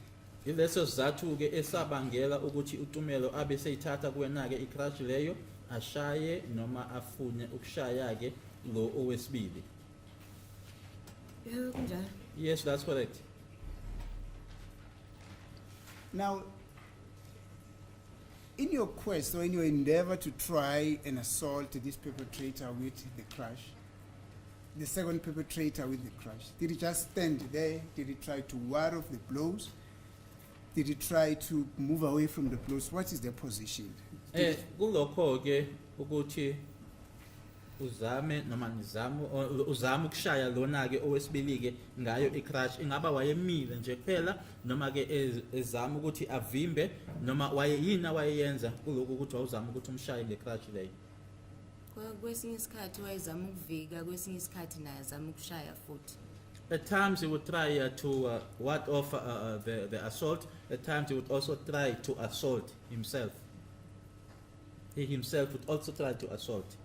Ileso sizathu ke esabangela ukuthi uTumelo abe seyithatha kuwena ke icrash leyo ashaye noma afune ukushaya ke lo owesibili. Yebo kunjalo. Yes, that's correct. Now, in your quest or in your endeavor to try and assault this perpetrator with the crash, the second perpetrator with the crash, did he just stand there? Did he try to ward off the blows? Did he try to move away from the blows? What is their position? Kulokho ke ukuthi uzame noma nizama uzama ukushaya lona ke owesibili ke ngayo icrash ingaba wayemile nje kuphela noma ke ezama ukuthi avimbe noma wayeyina wayeyenza kuloko ukuthi awuzama ukuthi umshaye ngecrash leyo. Kwesinye isikhathi wayezama ukuvika, kwesinye isikhathi naye azama ukushaya futhi. At times he would try to ward off the assault. At times he would also try to assault himself. He himself would also try to assault.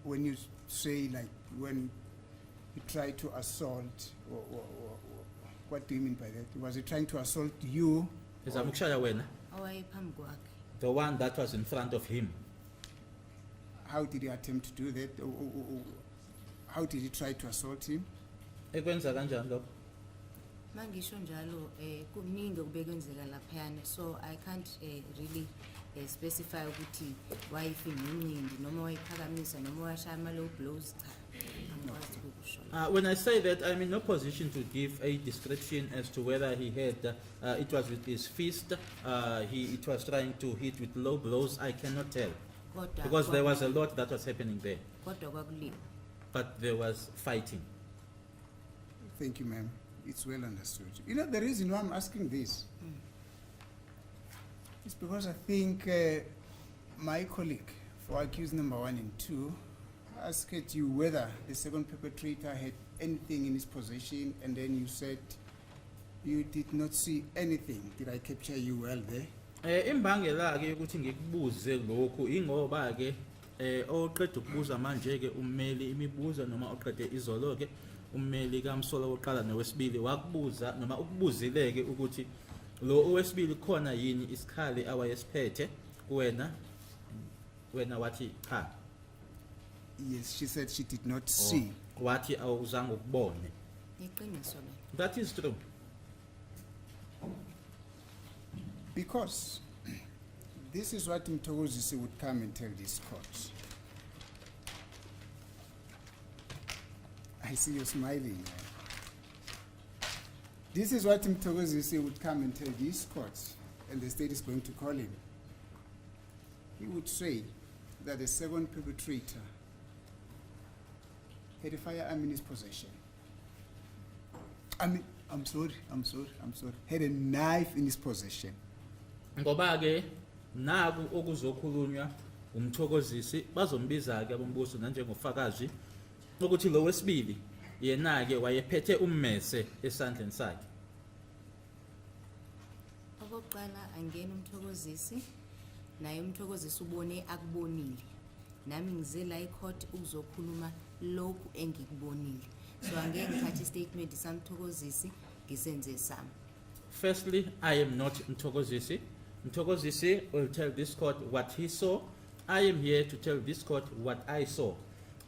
When you say like when you try to assault, what do you mean by that? Was he trying to assault you? Ezama ukushaya wena, Owayephambi kwakhe. the one that was in front of him. How did he attempt to do that? How did he try to assault him? Ekwenza kanjani lokho? Mangisho njalo kuningi okubekwenzeka laphayana, so I can't really specify ukuthi wayifinyinqindi noma wayiphakamisa noma washaya ama low blows cha. Angikwazi ukukusho. When I say that, I'm in no position to give a description as to whether he had, it was with his fist, it was trying to hit with low blows, I cannot tell. Kodwa Because there was a lot that was happening there, kodwa kwakuliwa. but there was fighting. Thank you, ma'am. It's well understood. You know, the reason why I'm asking this is because I think my colleague for accused number 1 and 2 asked you whether the second perpetrator had anything in his possession, and then you said you did not see anything. Did I capture you well there? Imbangela ke ukuthi ngikubuze lokho ingoba ke oqeda ukubuza manje ke ummeli imibuzo noma oqede izolo ke ummeli kaMsola oqala nowesibili wakubuza noma ukubuzile ke ukuthi lo owesibili khona yini isikhali awayesiphethe kuwena wathi cha. Yes, she said she did not see. Wathi awuzange ukubone. Iqiniso lelo. That is true. Because this is what Mthokozisi would come and tell this court. I see you smiling. This is what Mthokozisi would come and tell this court, and the state is going to call him. He would say that the second perpetrator had a firearm in his possession. I'm sorry. Had a knife in his possession. Ngoba ke naku okuzokhulunywa uMthokozisi bazombiza ke bombuso nanjengofakazi ukuthi lo wesibili yena ke wayephethe ummese esandleni sakhe. Okokuqala angena uMthokozisi, naye uMthokozisi ubone akubonile. Nami ngize la ecourt ukuzokhuluma lokhu engikubonile. So angeke ngithathe istatement saMthokozisi ngisenze sami. Firstly, I am not Mthokozisi. Mthokozisi will tell this court what he saw. I am here to tell this court what I saw.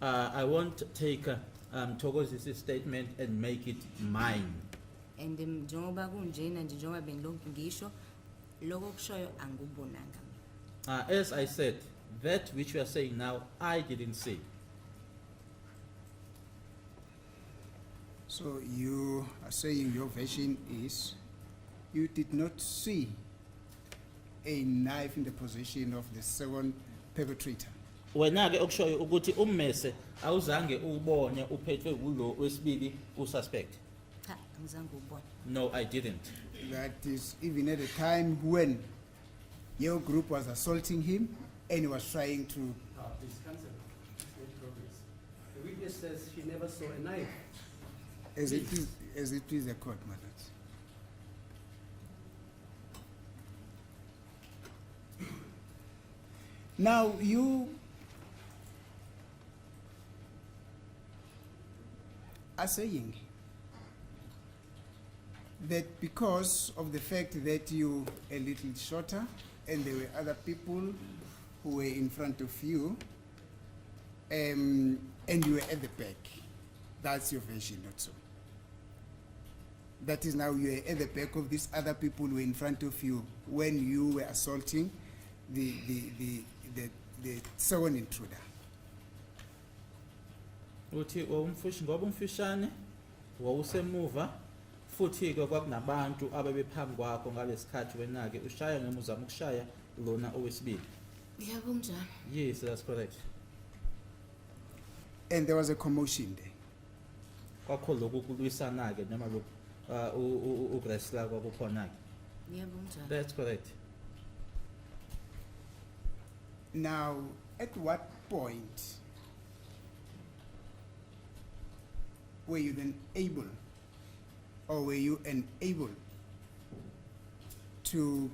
I won't take Mthokozisi's statement and make it mine. And njengoba kunjena nje njengoba bengilokhu ngisho lokho kushoyo angikubonanga. As I said, that which you are saying now, I didn't see. So you are saying your version is you did not see a knife in the possession of the second perpetrator. wena ke okushoyo ukuthi ummese awuzange ubone uphethwe kulo wesibili ususpect. Cha, angizange ubone. No, I didn't. That is even at the time when your group was assaulting him and he was trying to. Please cancel. No progress. The witness says she never saw a knife. As it is the court, my lord. Now you are saying that because of the fact that you a little shorter and there were other people who were in front of you, and you were at the back, that's your version, not so. That is now you are at the back of these other people who were in front of you when you were assaulting the second intruder. Uthi umfushi ngoba umfishane wawusemuva futhi ke kwakunabantu abebephambi kwakho ngalesikhathi wena ke ushaya noma uzama ukushaya lona owesibili. Yebo njalo. Yes, that's correct. And there was a commotion there. Kwakho lokhu kulwisana ke noma lokhu uwrestler kwakukhona ke. Yebo njalo. That's correct. Now, at what point were you then able, or were you unable to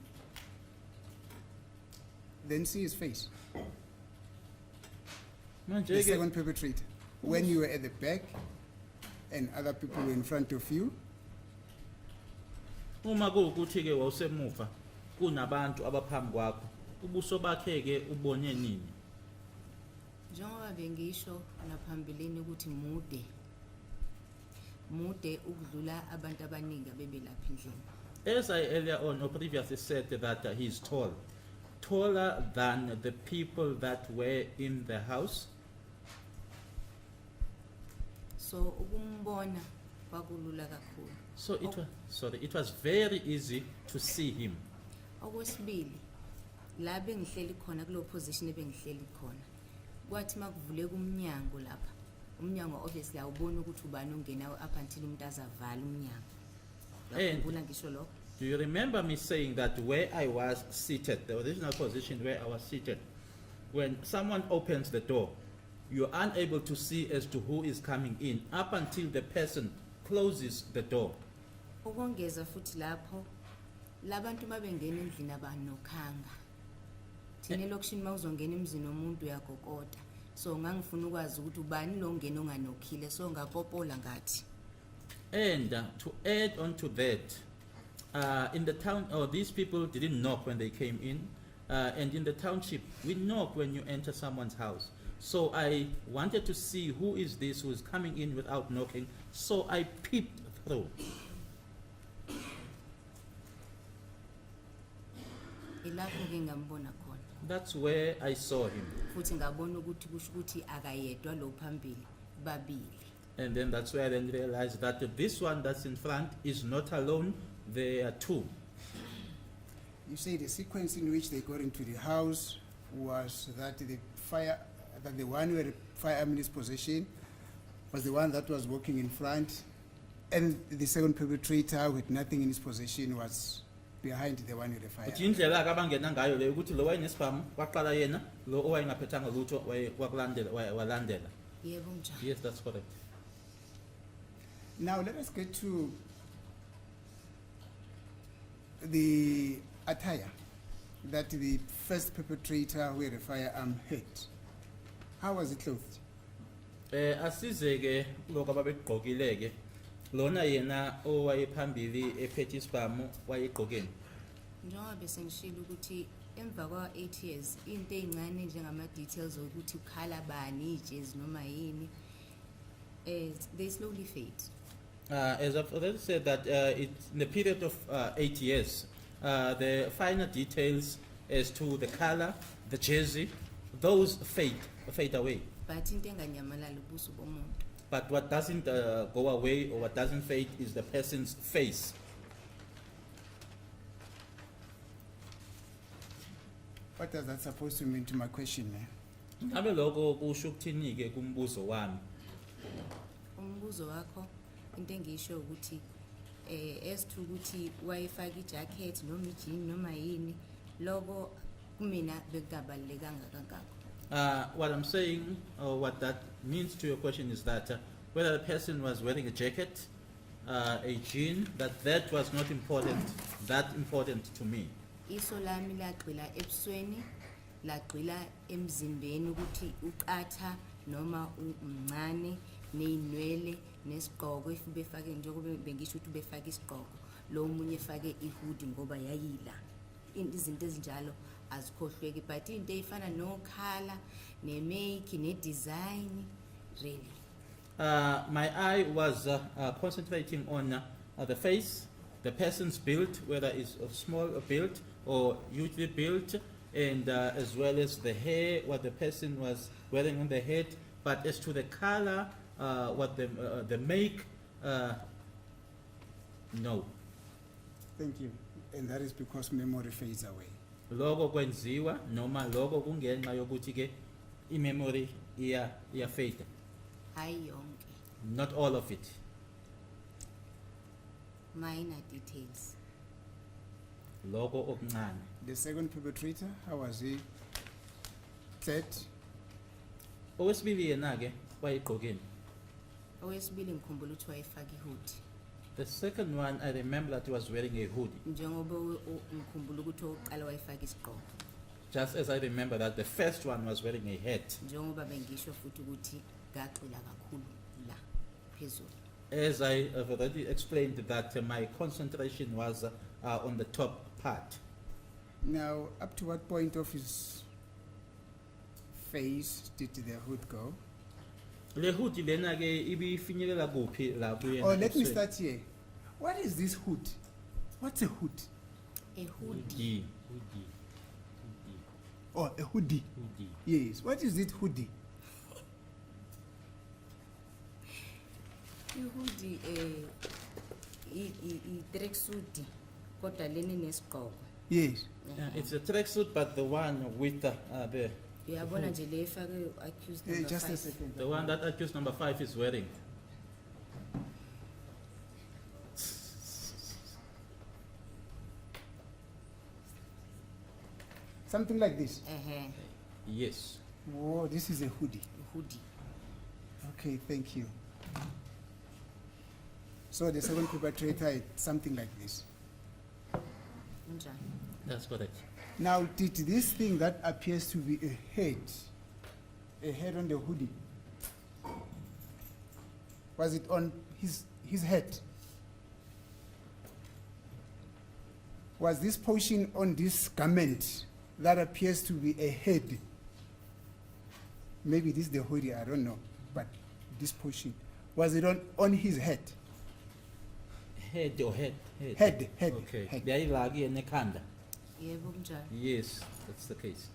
then see his face? Manje The ke second perpetrator, when you were at the back and other people were in front of you, uma kuwukuthi ke wawusemuva kunabantu abaphambi kwakho ubuso bakhe ke ubone nini? Njengoba bengisho naphambilini ukuthi mude ukudlula abantu abaningi abebelapha endlini. As I earlier on or previously said that he's tall, taller than the people that were in the house. So ukumbona kwakulula kakhulu. So it was very easy to see him. Okwesibili, la bengihleli khona kulo position ebengihleli khona. Kwathi makuvuleka umnyango lapha. Umnyango obviously awubona ukuthi ubani ongena up until umuntu azavala umnyango. Yakhumbula ngisho lokho. Do you remember me saying that where I was seated, the original position where I was seated, when someone opens the door, you're unable to see as to who is coming in up until the person closes the door. Ukongeza futhi lapho labantu mabengena endlini abanokhanga. Thina lokishini mawuzongena emzini womuntu uyagokota. So ngangifuna ukwazi ukuthi ubani lo ngena onganokhile so ngapopola ngathi. And to add on to that, in the town, these people didn't knock when they came in, and in the township, we knock when you enter someone's house. So I wanted to see who is this who is coming in without knocking, so I peeped through. Ilapho ke ngambona khona. That's where I saw him. Futhi ngabona ukuthi kusho ukuthi akayedwa lo phambili babili. And then that's where I then realized that this one that's in front is not alone, there are two. you say the sequence in which they got into the house was that the one who had a firearm in his possession was the one that was walking in front, and the second perpetrator with nothing in his possession was behind the one with the firearm. Uthi indlela abangena ngayo le ukuthi lo wayenesibhamu waqala yena lo owayengaphethanga lutho walandela. Yebo njalo. Yes, that's correct. Now let us get to the attire that the first perpetrator who had a firearm had. How was it clothed? Asizeke lokho ababegqokileke lona yena owayephambili ephethe isibhamu wayegqokeni. Njengoba bese ngishilo ukuthi emva kwa 8 years into ezincane njengama details ukuthi ukhala bani ijezi noma yini they slowly fade. As I've already said that it's in the period of 8 years, the finer details as to the color, the jersey, those fade away. But into enganyamalala ubuso bomuntu. But what doesn't go away or what doesn't fade is the person's face. What is that supposed to mean to my question, man? Ngabe lokho kusho ukuthini ke kumbuzo wami? Umbuzo wakho into engisho ukuthi as to ukuthi wayifaka ijacket noma ijini noma yini lokho kumina bekubalekanga kangako. What I'm saying, or what that means to your question is that whether the person was wearing a jacket, a jean, that was not that important to me. Iso lami lagxila ebusweni lagxila emzimbeni ukuthi uqatha noma umncane neinwele nesigqoko if befake njengoba bengisho ukuthi befake isigqoko lo munye efake ihoodie ngoba yayila izinto ezinjalo azikhohlweki but into efana no color ne make ne design really My eye was concentrating on the face, the person's build, whether it's a small build or hugely built, and as well as the hair, what the person was wearing on the head. But as to the color, what the make, no. Thank you. And that is because memory fades away. Logo kwenziwa noma logo kungenxa yokuthi ke imemory iyafade. hayi yonke Not all of it. minor details. Logo okuncane. The second perpetrator, how was he clad? Owesibili yena ke wayegqokeni. Owesibili ngikhumbula ukuthi wayefaka ihoodie The second one, I remember that he was wearing a hoodie. njengoba ngikhumbula ukuthi oqala wayefaka isigqoko Just as I remember that the first one was wearing a hat. njengoba bengisho futhi ukuthi gagxila kakhulu la phezulu. As I have already explained that my concentration was on the top part. Now, up to what point of his face did the hood go? Le hoodie lena ke ibifinyelela kuphi la kuyena? Oh, let me ebusweni? start here. What is this hood? What's a hood? A hoodie. Hoodie. Oh, a hoodie. Yes. What is it, hoodie? Ihoodie i-tracksuit kodwa leni nesigqoko. Yes. Yeah, it's a tracksuit, but the one with the Uyabona nje le efake accused number Just a 5. second. the one that accused number 5 is wearing. Something like this. Yes. Oh, this is a hoodie. Hoodie. Okay, thank you. So the second perpetrator is something like this. Unjani? That's correct. Now, did this thing that appears to be a head on the hoodie, was it on his head? Was this portion on this garment that appears to be a head? Maybe this is the hoodie, I don't know, but this portion, was it on his head? Head or head? Head. Okay. Head. Beyayila kuyena ekhanda. Yebo kunjani? Yes, that's the case.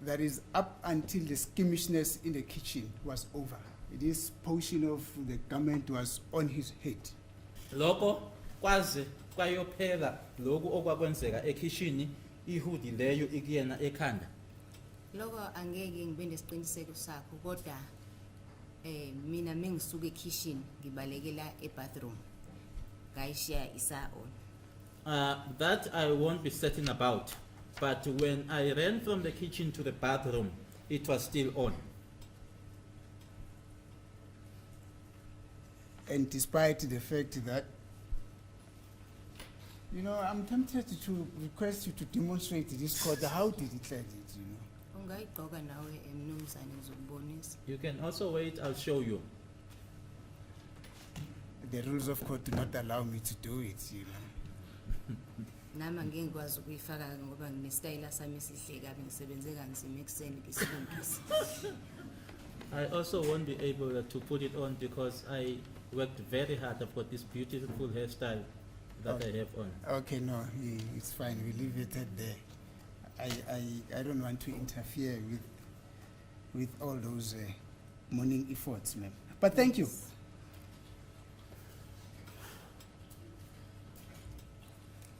That is up until the squeamishness in the kitchen was over. This portion of the garment was on his head. Lokho kwaze kwayophela lokhu okwakwenzeka ekitchen ihoodie leyo ikuyena ekhanda. Lokho angeke ngibe nesiqiniseko sakho kodwa mina mengisuka ekitchen ngibalekela ebathroom ngayishiya isa on. That I won't be certain about, but when I ran from the kitchen to the bathroom, it was still on. And despite the fact that, you know, I'm tempted to request you to demonstrate this court. How did he clear it, you know? Ungayigqoka nawe mnumzane ngizokubonisa. You can also wait, I'll show you. The rules of court do not allow me to do it, you know. Nami angeke ngikwazi ukuyifaka ngoba nginestyle sami esihle kabi ngisebenze kanzima ekuseni ngisilungisa. I also won't be able to put it on because I worked very hard. I've got this beautiful hairstyle that I have on. Okay, no, it's fine. We leave it at there. I don't want to interfere with all those morning efforts, ma'am. But thank you.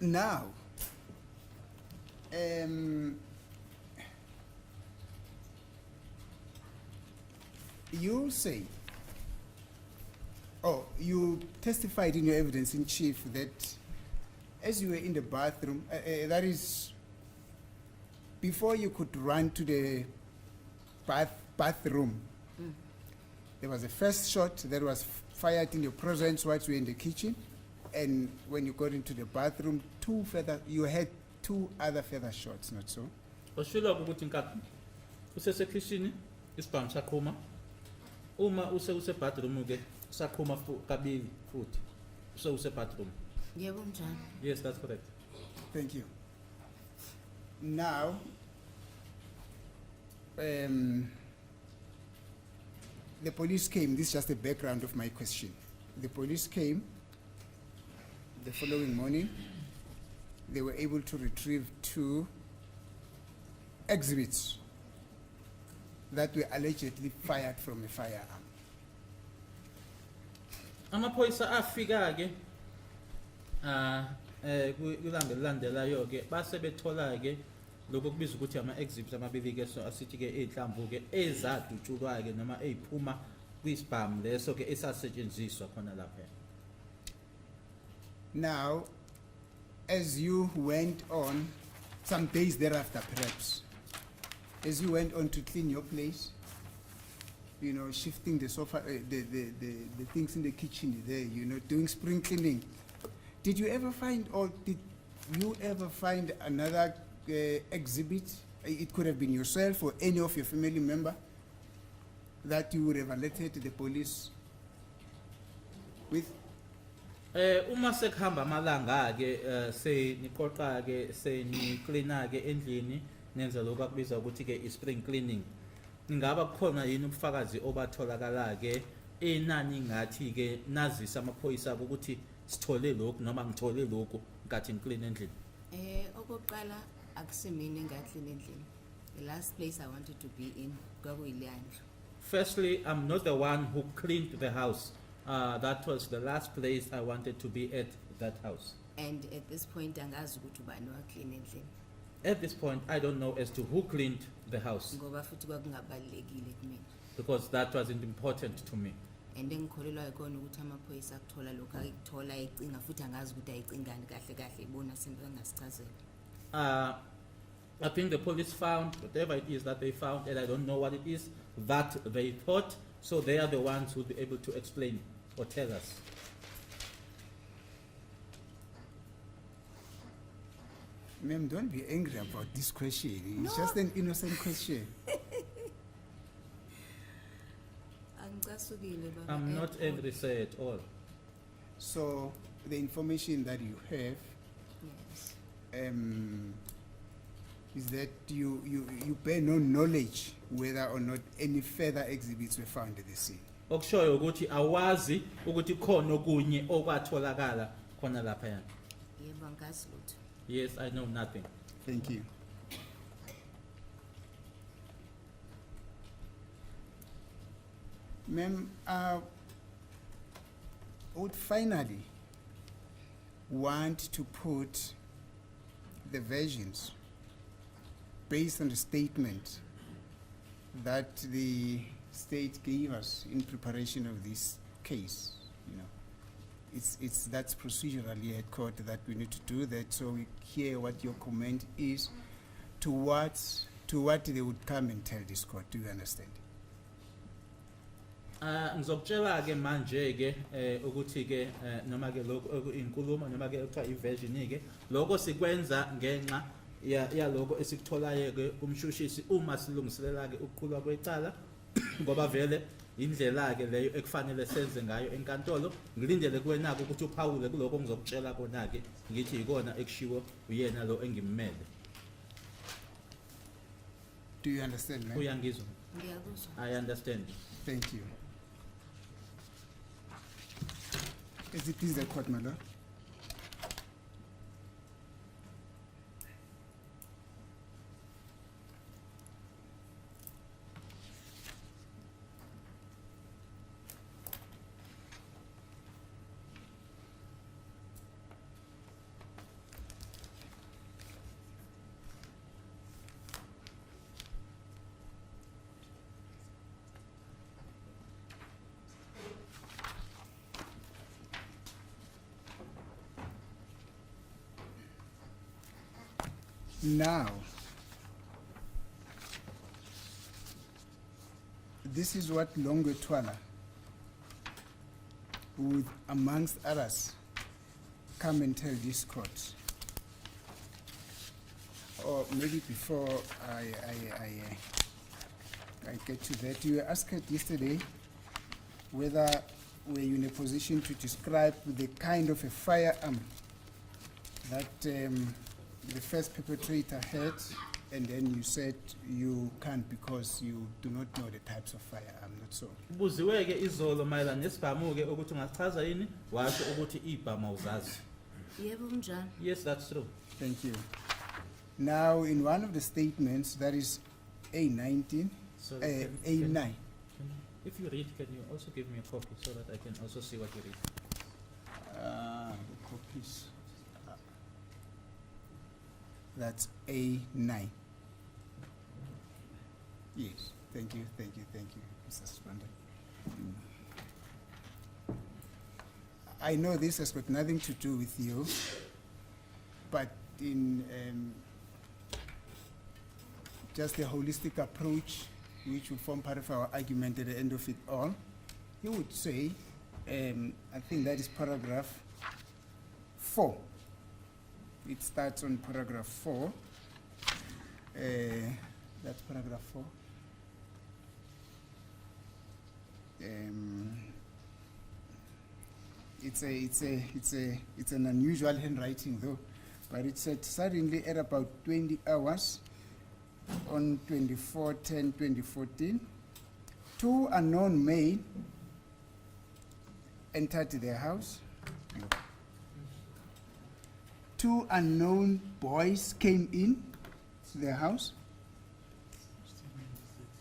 Now, You say, you testified in your evidence in chief that as you were in the bathroom, that is, before you could run to the bathroom, there was a first shot that was fired in your presence whilst you were in the kitchen, and when you got into the bathroom, you had two other further shots, not so? Oshilo ukuthi nkathi usesekhishini isibhamu saqhuma uma use bathroom ke saqhuma kabili futhi use bathroom. Yebo njalo. Yes, that's correct. Thank you. Now, the police came. This is just the background of my question. The police came the following morning. They were able to retrieve 2 exhibits that were allegedly fired from a firearm. Amaphoyisa afika ke kulandelayo ke base bethola ke lokho kubizwa ukuthi ama exhibits amabili ke so asithi ke ezihlambu ke ezadutshulwa ke noma eziphuma kwisibhamu leso ke esasetshenziswa khona lapha. Now, as you went on, some days thereafter perhaps, as you went on to clean your place, you know, shifting the sofa, the things in the kitchen there, you know, doing spring cleaning, did you ever find another exhibit? It could have been yourself or any of your family member that you would have alerted the police with? Uma sekuhamba amalanga ke se niqoqa ke se ni cleana ke endlini nenza lokho akubiza ukuthi ke spring cleaning, ingaba kukhona yini ubufakazi obatholakala ke enani ngathi ke nazisa amaphoyisa ukuthi sithole lokho noma ngithole lokho ngathi ngiclean endlini? Okokuqala akusimini ngaclean endlini. The last place I wanted to be in kwakuyilendlu. Firstly, I'm not the one who cleaned the house. That was the last place I wanted to be at that house. And at this point angazi ukuthi ubani waclean endlini. At this point, I don't know as to who cleaned the house Ngoba futhi kwakungabalekile kumina. because that wasn't important to me. And ngikholelwa ikona ukuthi amaphoyisa akuthola lokho ayithola ecinga futhi angazi ukuthi ayicingani kahle kahle ibona sembe ngasichazela. I think the police found whatever it is that they found, and I don't know what it is that they thought, so they are the ones who will be able to explain or tell us. Ma'am, don't be angry about this question. It's No. just an innocent question. Angicasukile baba. I'm not angry, sir, at all. So, the information that you have Yes. is that you bear no knowledge whether or not any further exhibits were found at the scene. Okushoyo ukuthi awazi ukuthi khona okunye okwatholakala khona lapha yana. Yebo angazi lutho. Yes, I know nothing. Thank you. Ma'am, I would finally want to put the versions based on the statement that the state gave us in preparation of this case. You know, that's procedurally at court that we need to do that, so we hear what your comment is to what they would come and tell this court. Do you understand? Ngizokutshela ke manje ke ukuthi ke noma ke lokho inkulumo noma ke kuthiwa iversion ke lokho sikwenza ngenxa yaloko esikutholayo ke umshushisi uma silungiselela ke ukuqhulwa kwecala ngoba vele indlela ke leyo ekufanele senze ngayo enkantolo. Ngilindele kuwena ukuthi uphawule kuloko ngizokutshela kona ke ngithi ikona ekushiwo uyena lo engimmele. Do you understand, ma'am? Uyangizwa? Ngiyakuzwa. I understand. Thank you. Is it please the court, my lord? Now, this is what Longwe Twala would, amongst others, come and tell this court. Or maybe before I get to that, you were asked yesterday whether were you in a position to describe the kind of a firearm that the first perpetrator had, and then you said you can't because you do not know the types of firearm, not so. Ubuziweke izolo mayelana nesibhamu ke ukuthi ungachaza yini washo ukuthi ibhamu uzazi. Yebo kunjalo. Yes, that's true. Thank you. Now, in one of the statements, that is A19, So A9. if you read, can you also give me a copy so that I can also see what you read? The copies. That's A9. Yes, thank you, Mr. Spanda. I know this has got nothing to do with you, but in just a holistic approach, which will form part of our argument at the end of it all, you would say, I think that is paragraph 4. It starts on paragraph 4. That's paragraph 4. It's an unusual handwriting though, but it said suddenly at about 20 hours on 24/10/2014, 2 unknown men entered their house. 2 unknown boys came in their house.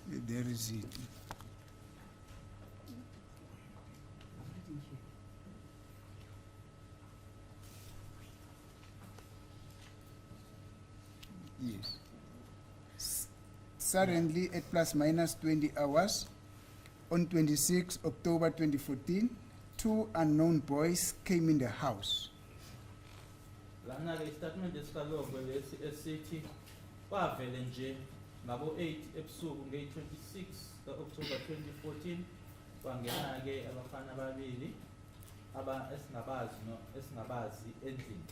There is it. Yes. Suddenly, at plus minus 20 hours, on 26 October 2014, 2 unknown boys came in the house. Lana ke statement esikalongwe lesi esithi kwavele nje ngabo 8 ebusuku nge-26 ka-October 2014 kwangena ke abafana ababili esingabazi endlini.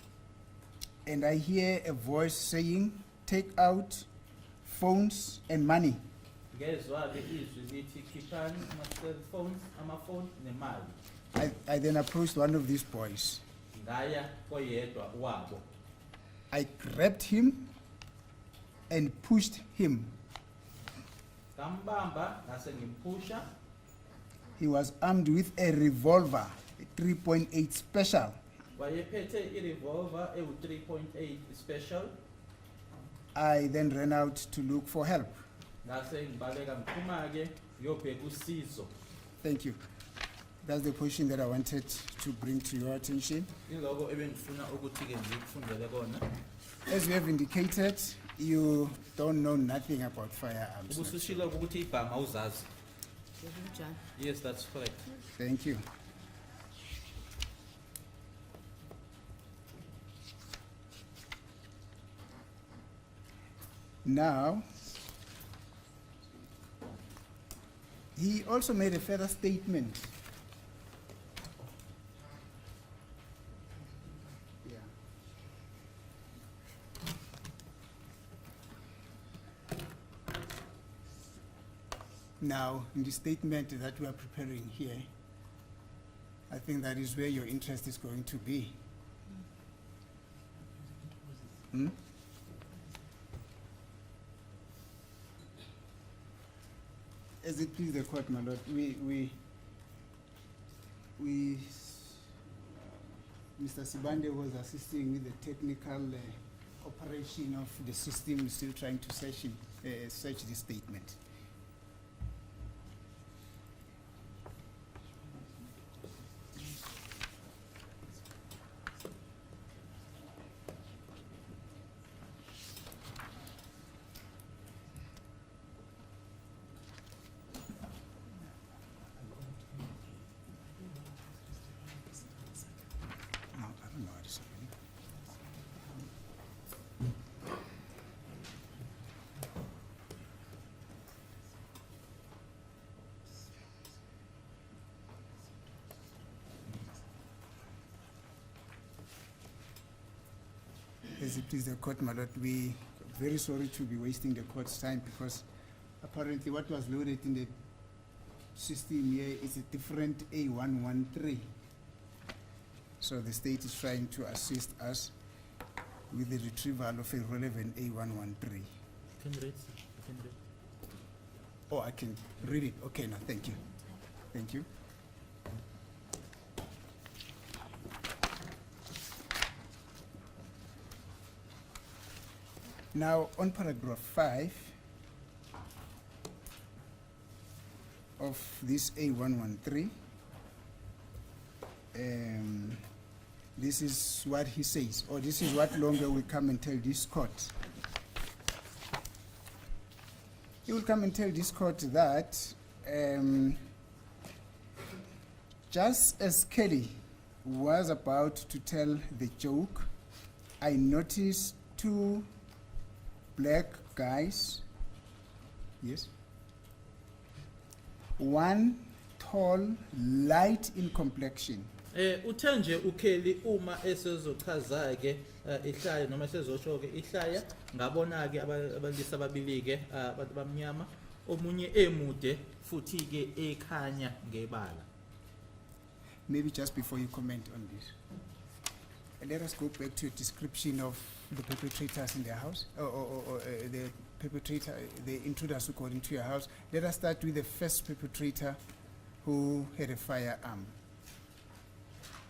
And I hear a voice saying, "Take out phones and money." Ngezwa ke izwi lithi khiphani ama-cellphones, amafoni nemali. I then approached one of these boys. Ngaya koyedwa wabo. I grabbed him and pushed him. Ngambamba ngase ngimphusha. He was armed with a revolver, a 3.8 special. Wayephethe i-revolver ewu-3.8 special. I then ran out to look for help. Ngase ngibaleka ngiphuma ke ngiyobheka usizo. Thank you. That's the position that I wanted to bring to your attention. Iloko ebengifuna ukuthi ke ngikufundele kona. As we have indicated, you don't know nothing about firearms. Ubusushilo ukuthi ibhama uzazi. Yebo kunjalo. Yes, that's correct. Thank you. Now, he also made a further statement. Yeah. Now, in the statement that we are preparing here, I think that is where your interest is going to be. Hmm? As it please the court, my lord, Mr. Sibande was assisting with the technical operation of the system, still trying to search the statement. No, I don't know how to say it. As it is the court, my lord, we very sorry to be wasting the court's time because apparently what was loaded in the system here is a different A113. So the state is trying to assist us with the retrieval of a relevant A113. Can read, sir. You can read. Oh, I can read it. Okay, now, thank you. Thank you. Now, on paragraph 5 of this A113, this is what he says, or this is what Longer will come and tell this court. He will come and tell this court that just as Kelly was about to tell the joke, I noticed two black guys, yes, one tall, light in complexion. Uthe nje uKelly uma esezochaza ke ihlaya noma esezosho ke ihlaya ngabona ke abalisa ababili ke abantu bamnyama omunye emude futhi ke ekhanya ngebala. Maybe just before you comment on this, let us go back to a description of the perpetrators in their house, or the perpetrator, the intruders who got into your house. Let us start with the first perpetrator who had a firearm.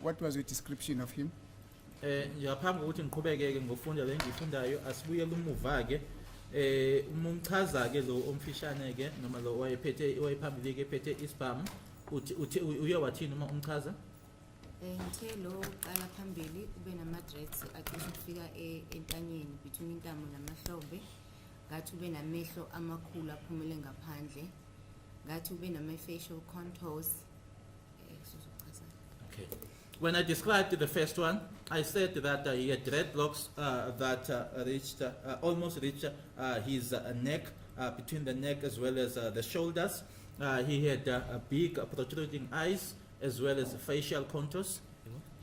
What was your description of him? Ngaphambi kokuthi ngiqhubeke ke ngofunda le ngifundayo asibuye lumuva ke umchaza ke lo omfishane ke noma lo wayephambili ke phethe isibhamu uthi uye wathini uma umchaza? Ngithe lo qala phambili ube nama-dreads acishe ukufika entanyeni between intamo namahlombe, ngathi ube namehlo amakhulu aphumele ngaphandle, ngathi ube nama-facial contours. Okay. When I described the first one, I said that he had dreadlocks that almost reached his neck, between the neck as well as the shoulders. He had big protruding eyes as well as facial contours.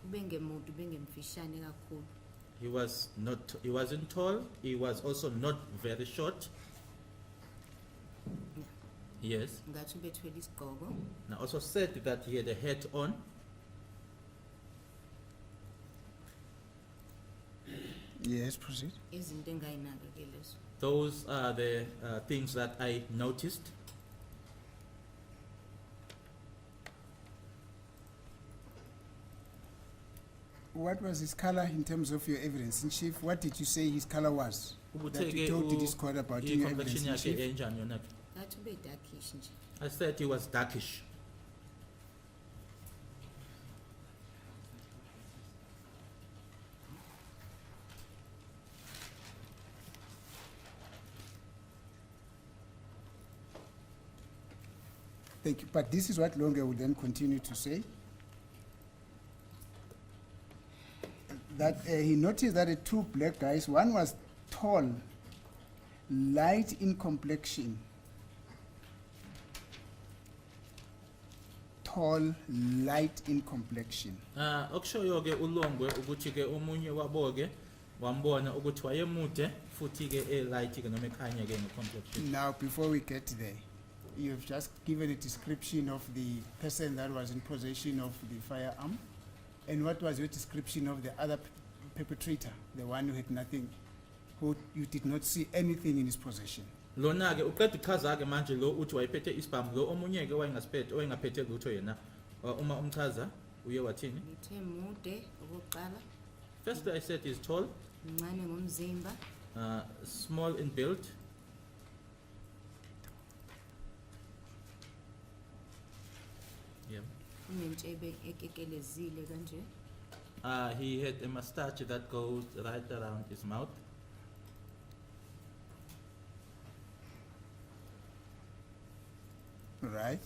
Ube ngemude, ube ngemfishane kakhulu. He wasn't tall. He was also not very short. Yes. Ngathi ubethwele isigqoko. And I also said that he had a hat on. Yes, proceed. Izinto engayinaka ke lezo. Those are the things that I noticed. What was his color in terms of your evidence in chief? What did you say his color was? That you told to this court about in your evidence in chief? Ngathi ube darkish nje. I said he was darkish. Thank you. But this is what Longer will then continue to say. That he noticed that the two black guys, one was tall, light in complexion. Tall, light in complexion. Okushoyo ke uLongwe ukuthi ke omunye wabo ke wambona ukuthi wayemude futhi ke light ke noma ekhanya ke ngecomplexion. Now, before we get there, you have just given a description of the person that was in possession of the firearm. And what was your description of the other perpetrator, the one who had nothing, who you did not see anything in his possession? Lona ke uqeda uchaza ke manje lo uthi wayephethe isibhamu lo omunye ke wayengaphethe lutho yena uma umchaza uye wathini? Ngithe mude okokuqala. First I said he's tall, Mncane ngomzimba. small in build. Yeah. Unentshebe ekekelezile kanje. He had a mustache that goes right around his mouth. Right?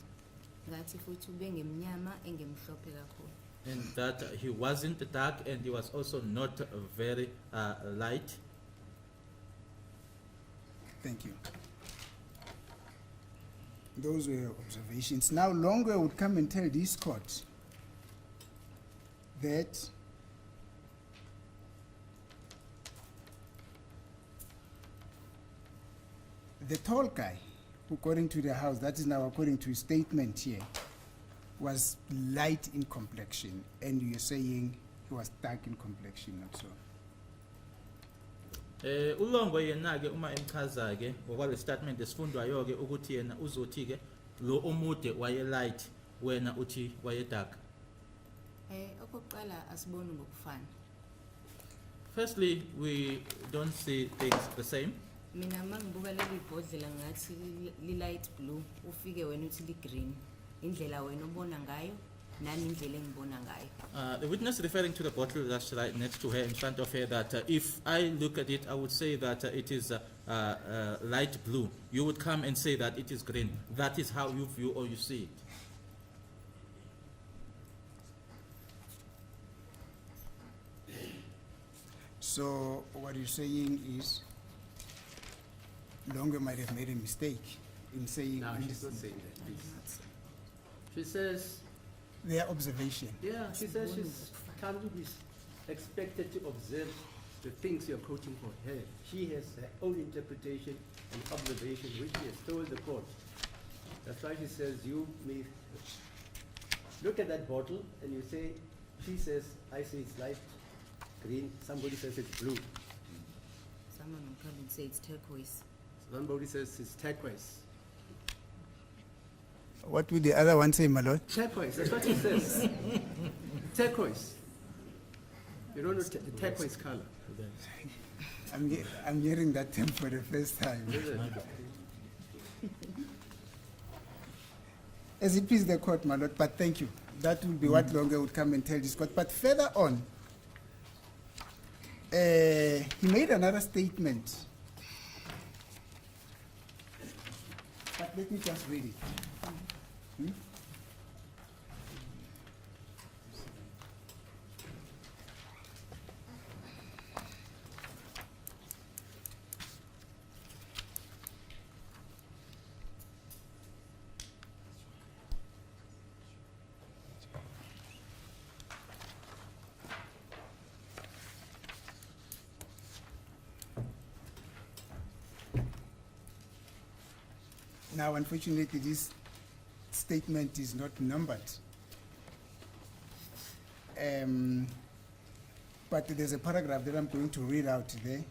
Ngathi futhi ube ngemnyama engemhlophe kakhulu. And that he wasn't dark and he was also not very light. Thank you. Those were observations. Now, Longer would come and tell this court that The tall guy, according to the house, that is now according to his statement here, was light in complexion, and you're saying he was dark in complexion and so. Ulongwe yena ke uma emchaza ke ngokwale statement esifundwayo ke ukuthi yena uzothi ke lo omude waye light wena uthi waye dark. Okokuqala asiboni ngokufana. Firstly, we don't see things the same. Mina mangibuka leli bhodlela ngathi li light blue, ufike wena uthi li green. Indlela wena ubona ngayo nami indlela engibona ngayo. The witness referring to the bottle that's right next to her, in front of her, that if I look at it, I would say that it is light blue. You would come and say that it is green. That is how you view or you see it. So what you're saying is, Longwe might have made a mistake in saying. No, she's not saying that, please. She says, Their observation. yeah, she says she's can't be expected to observe the things you're quoting for her. She has her own interpretation and observation, which she has told the court. That's why she says you may look at that bottle and you say, she says, I say it's light green, somebody says it's blue, Someone will come and say it's turquoise. somebody says it's turquoise. What would the other one say, my lord? Turquoise, that's what she says. Turquoise. You don't know the turquoise color. I'm hearing that term for the first time. Is it? As it pleases the court, my lord, but thank you. That will be what Longwe would come and tell this court. But further on, he made another statement. But let me just read it. Now, unfortunately, this statement is not numbered. But there's a paragraph that I'm going to read out there.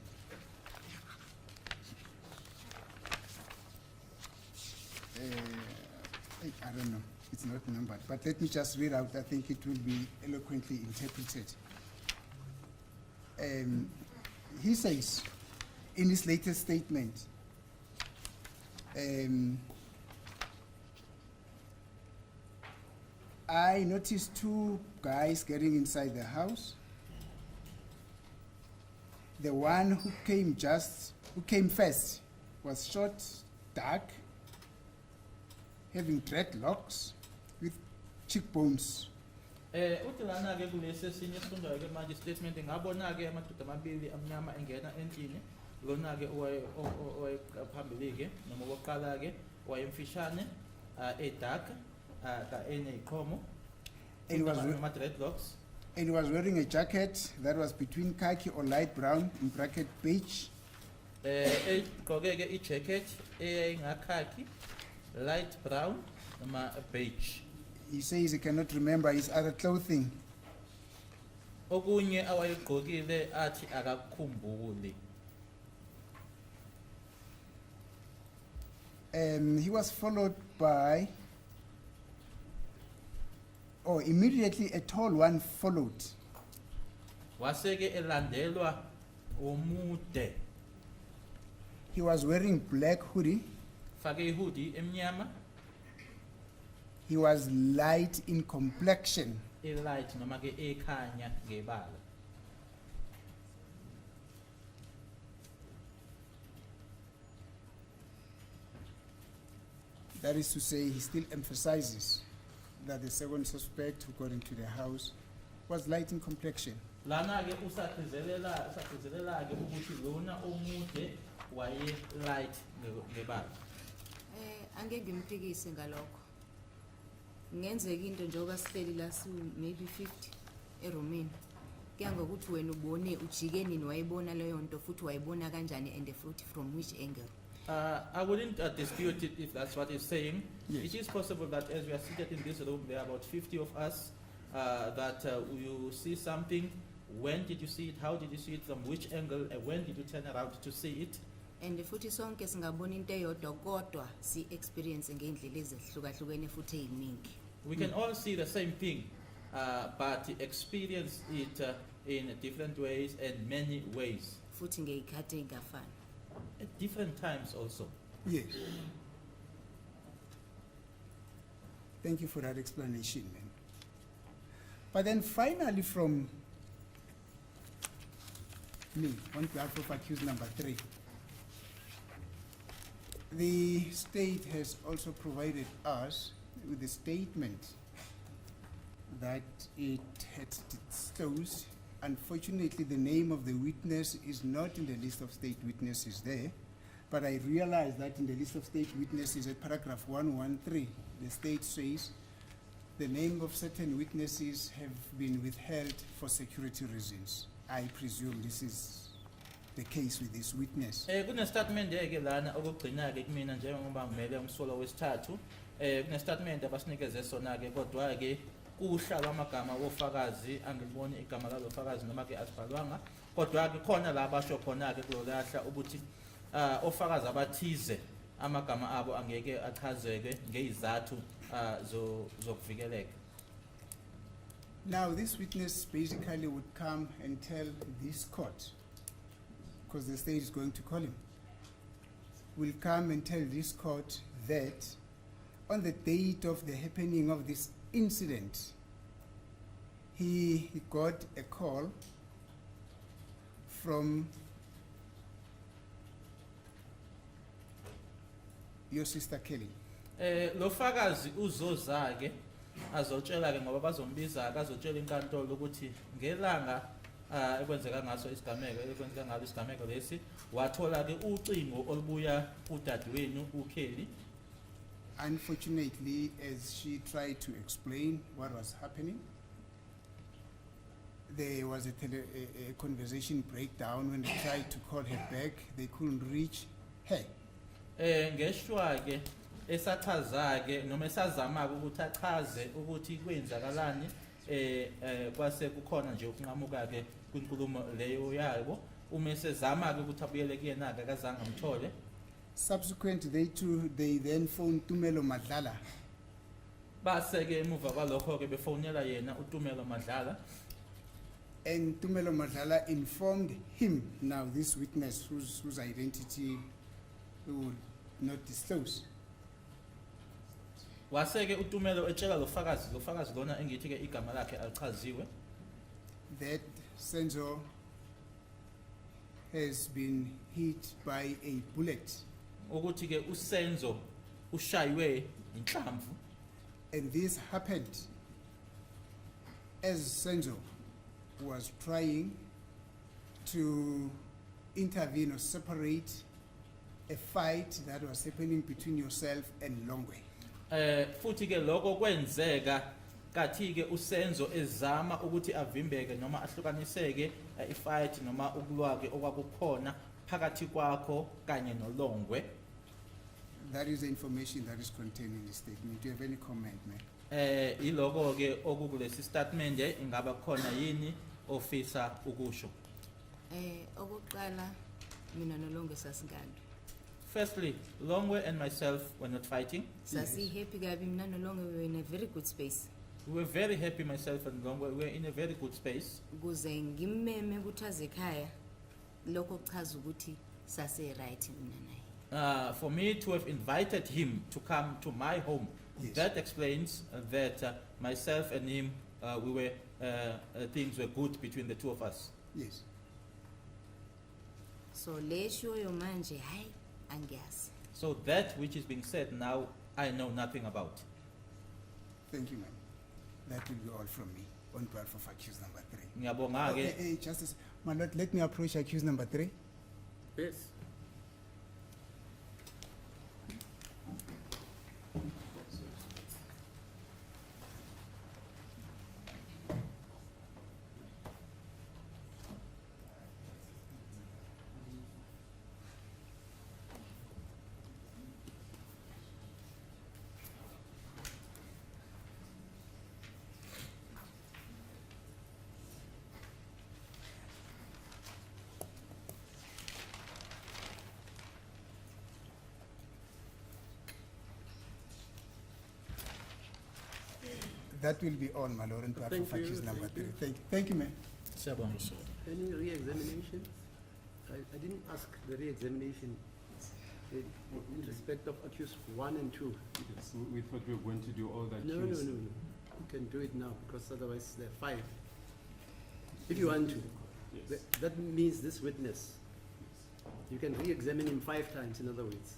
I don't know, it's not numbered, but let me just read out, I think it will be eloquently interpreted. He says, in his latest statement, I noticed two guys getting inside the house. The one who came first was short, dark, having dreadlocks with cheekbones. Uthi lana ke kulesi esinye esifundayo ke manje statement ngabona ke amadoda amabili amnyama engena endlini. Lona ke owayephambili ke noma oqala ke wayemfishane dark ka eneqhomo ama dreadlocks. And he was wearing a jacket that was between khaki or light brown in bracket beige. Egqoke ke ijacket engakhaki light brown noma beige. He says he cannot remember his other clothing. Okunye awayegqokile athi akakukhumbuli. He was followed by, immediately a tall one followed. Waseke elandelwa omude. He was wearing black hoodie. Fake hoodie emnyama. He was light in complexion. Light noma ke ekhanya ngebala. That is to say, he still emphasizes that the second suspect, according to the house, was light in complexion. Lana ke usagcizelela ke ukuthi lona omude waye light ngebala. Angeke ngimphikise ngalokho. Ngenzeka into njengoba sihleli la maybe 50 eRomani. Kuya ngokuthi wena ubone ujike nini wayibona leyo nto futhi wayibona kanjani and futhi from which angle. I wouldn't dispute it if that's what he's saying. Yes. It is possible that as we are seated in this room, there are about 50 of us, that you see something. When did you see it? How did you see it? From which angle? And when did you turn around to see it? And futhi sonke singabona into eyodwa kodwa si experience ngeindlela ezihlukahlukene futhi eziningi. We can all see the same thing, but experience it in different ways and many ways, Futhi ngeyikhathi engafani. at different times also. Yes. Thank you for that explanation, man. But then finally from me, on behalf of accused number 3, the state has also provided us with a statement that it had disclosed. Unfortunately, the name of the witness is not in the list of state witnesses there, but I realize that in the list of state witnesses at paragraph 113, the state says the name of certain witnesses have been withheld for security reasons. I presume this is the case with this witness. Kune statement ke lana okugcina ke kumina njengoba ngimele umsolo wesithathu. Kune statement abasinikeze sona ke kodwa ke kuhla kwamagama wofakazi angiboni igama lalofakazi noma ke asibhalwanga. Kodwa ke khona la basho khona ke kulolahla ukuthi ofakazi abathize amagama abo angeke achazeke ngezizathu zokuvikeleka. Now, this witness basically would come and tell this court, because the state is going to call him, will come and tell this court that on the date of the happening of this incident, he got a call from your sister Kelly. Lo fakazi uzoza ke azotshela ke ngoba bazombiza azotshela inkantolo ukuthi ngelanga ekwenzeka ngaso isigameko ekwenzeka ngalo isigameko lesi wathola ke ucingo olubuya kudadewenu uKelly. Unfortunately, as she tried to explain what was happening, there was a conversation breakdown. When they tried to call her back, they couldn't reach her. Ngeshwa ke esachaza ke noma esazama ukuthi achaze ukuthi kwenzakalani kwase kukhona nje ukunqamuka ke kwinkulumo leyo yabo uma esezama ke ukuthi abuyele kuyena ke akazange amthole. Subsequent, they then phoned Tumelo Madlala. Base ke emuva kwalokho ke befonela yena uTumelo Madlala. And Tumelo Madlala informed him, now this witness whose identity we will not disclose, Wase ke uTumelo etshela lo fakazi lona engithi ke igama lakhe alichaziwe that Senzo has been hit by a bullet. ukuthi ke uSenzo ushaywe inhlamvu. And this happened as Senzo was trying to intervene or separate a fight that was happening between yourself and Longwe. Futhi ke lokho kwenzeka kathi ke uSenzo ezama ukuthi avimbeke noma ahlukaniseke ifight noma ukulwa ke okwakukhona phakathi kwakho kanye noLongwe. That is the information that is contained in the statement. Do you have any comment, man? Iloko ke okukulesi statement ingaba khona yini ofisa ukusho. Okokuqala mina noLongwe sasingani. Firstly, Longwe and myself were not fighting. Sasi happy kabi mina noLongwe we were in a very good space. We were very happy, myself and Longwe. We were in a very good space. Kuze ngimmeme ukuthi aze ekhaya lokho kuchaza ukuthi sase right mina naye. For me to have invited him to come to my home, Yes. that explains that myself and him, things were good between the two of us. Yes. So lesho yo manje hayi angiyazi. So that which is being said now, I know nothing about. Thank you, ma'am. That will be all from me on behalf of accused number 3. Ngiyabonga Oh, ke. hey, Justice, my lord, let me approach accused number 3. Yes. That will be all, my lord, on behalf of Thank you, accused number thank you. 3. Thank you, ma'am. Siyabonga, sir. Any re-examination? I didn't ask the re-examination in respect of accused 1 and 2. Yes, we thought we were going to do all that. No, no, no, no. You can do it now because otherwise there are 5. If you want to. Yes. That means this witness, you can re-examine him 5 times, in other words,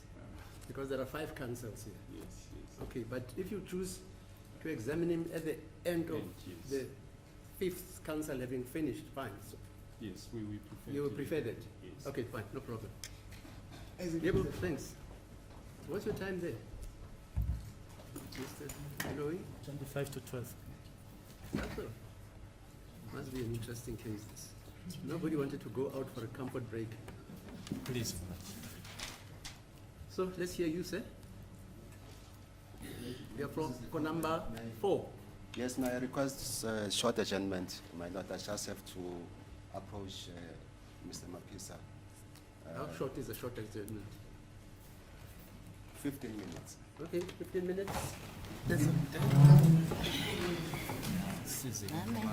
because there are 5 counsels here. Yes, yes. Okay, but if you choose to examine him at the end of Yes. the 5th counsel having finished, fine. So Yes, we prefer. you to- prefer that? Yes. Okay, fine, no problem. As it Yebo, is, thanks. What's your time there? Mr. Eloy? 25 to 12. That's all. Must be an interesting case, this. Nobody wanted to go out for a comfort break. Please. So let's hear you, sir. You're from, for number 4. Yes, my request is short adjournment. My lord, I just have to approach Mr. Mapisa. How short is a short adjournment? 15 minutes. Okay, 15 minutes. Sizi. Amen.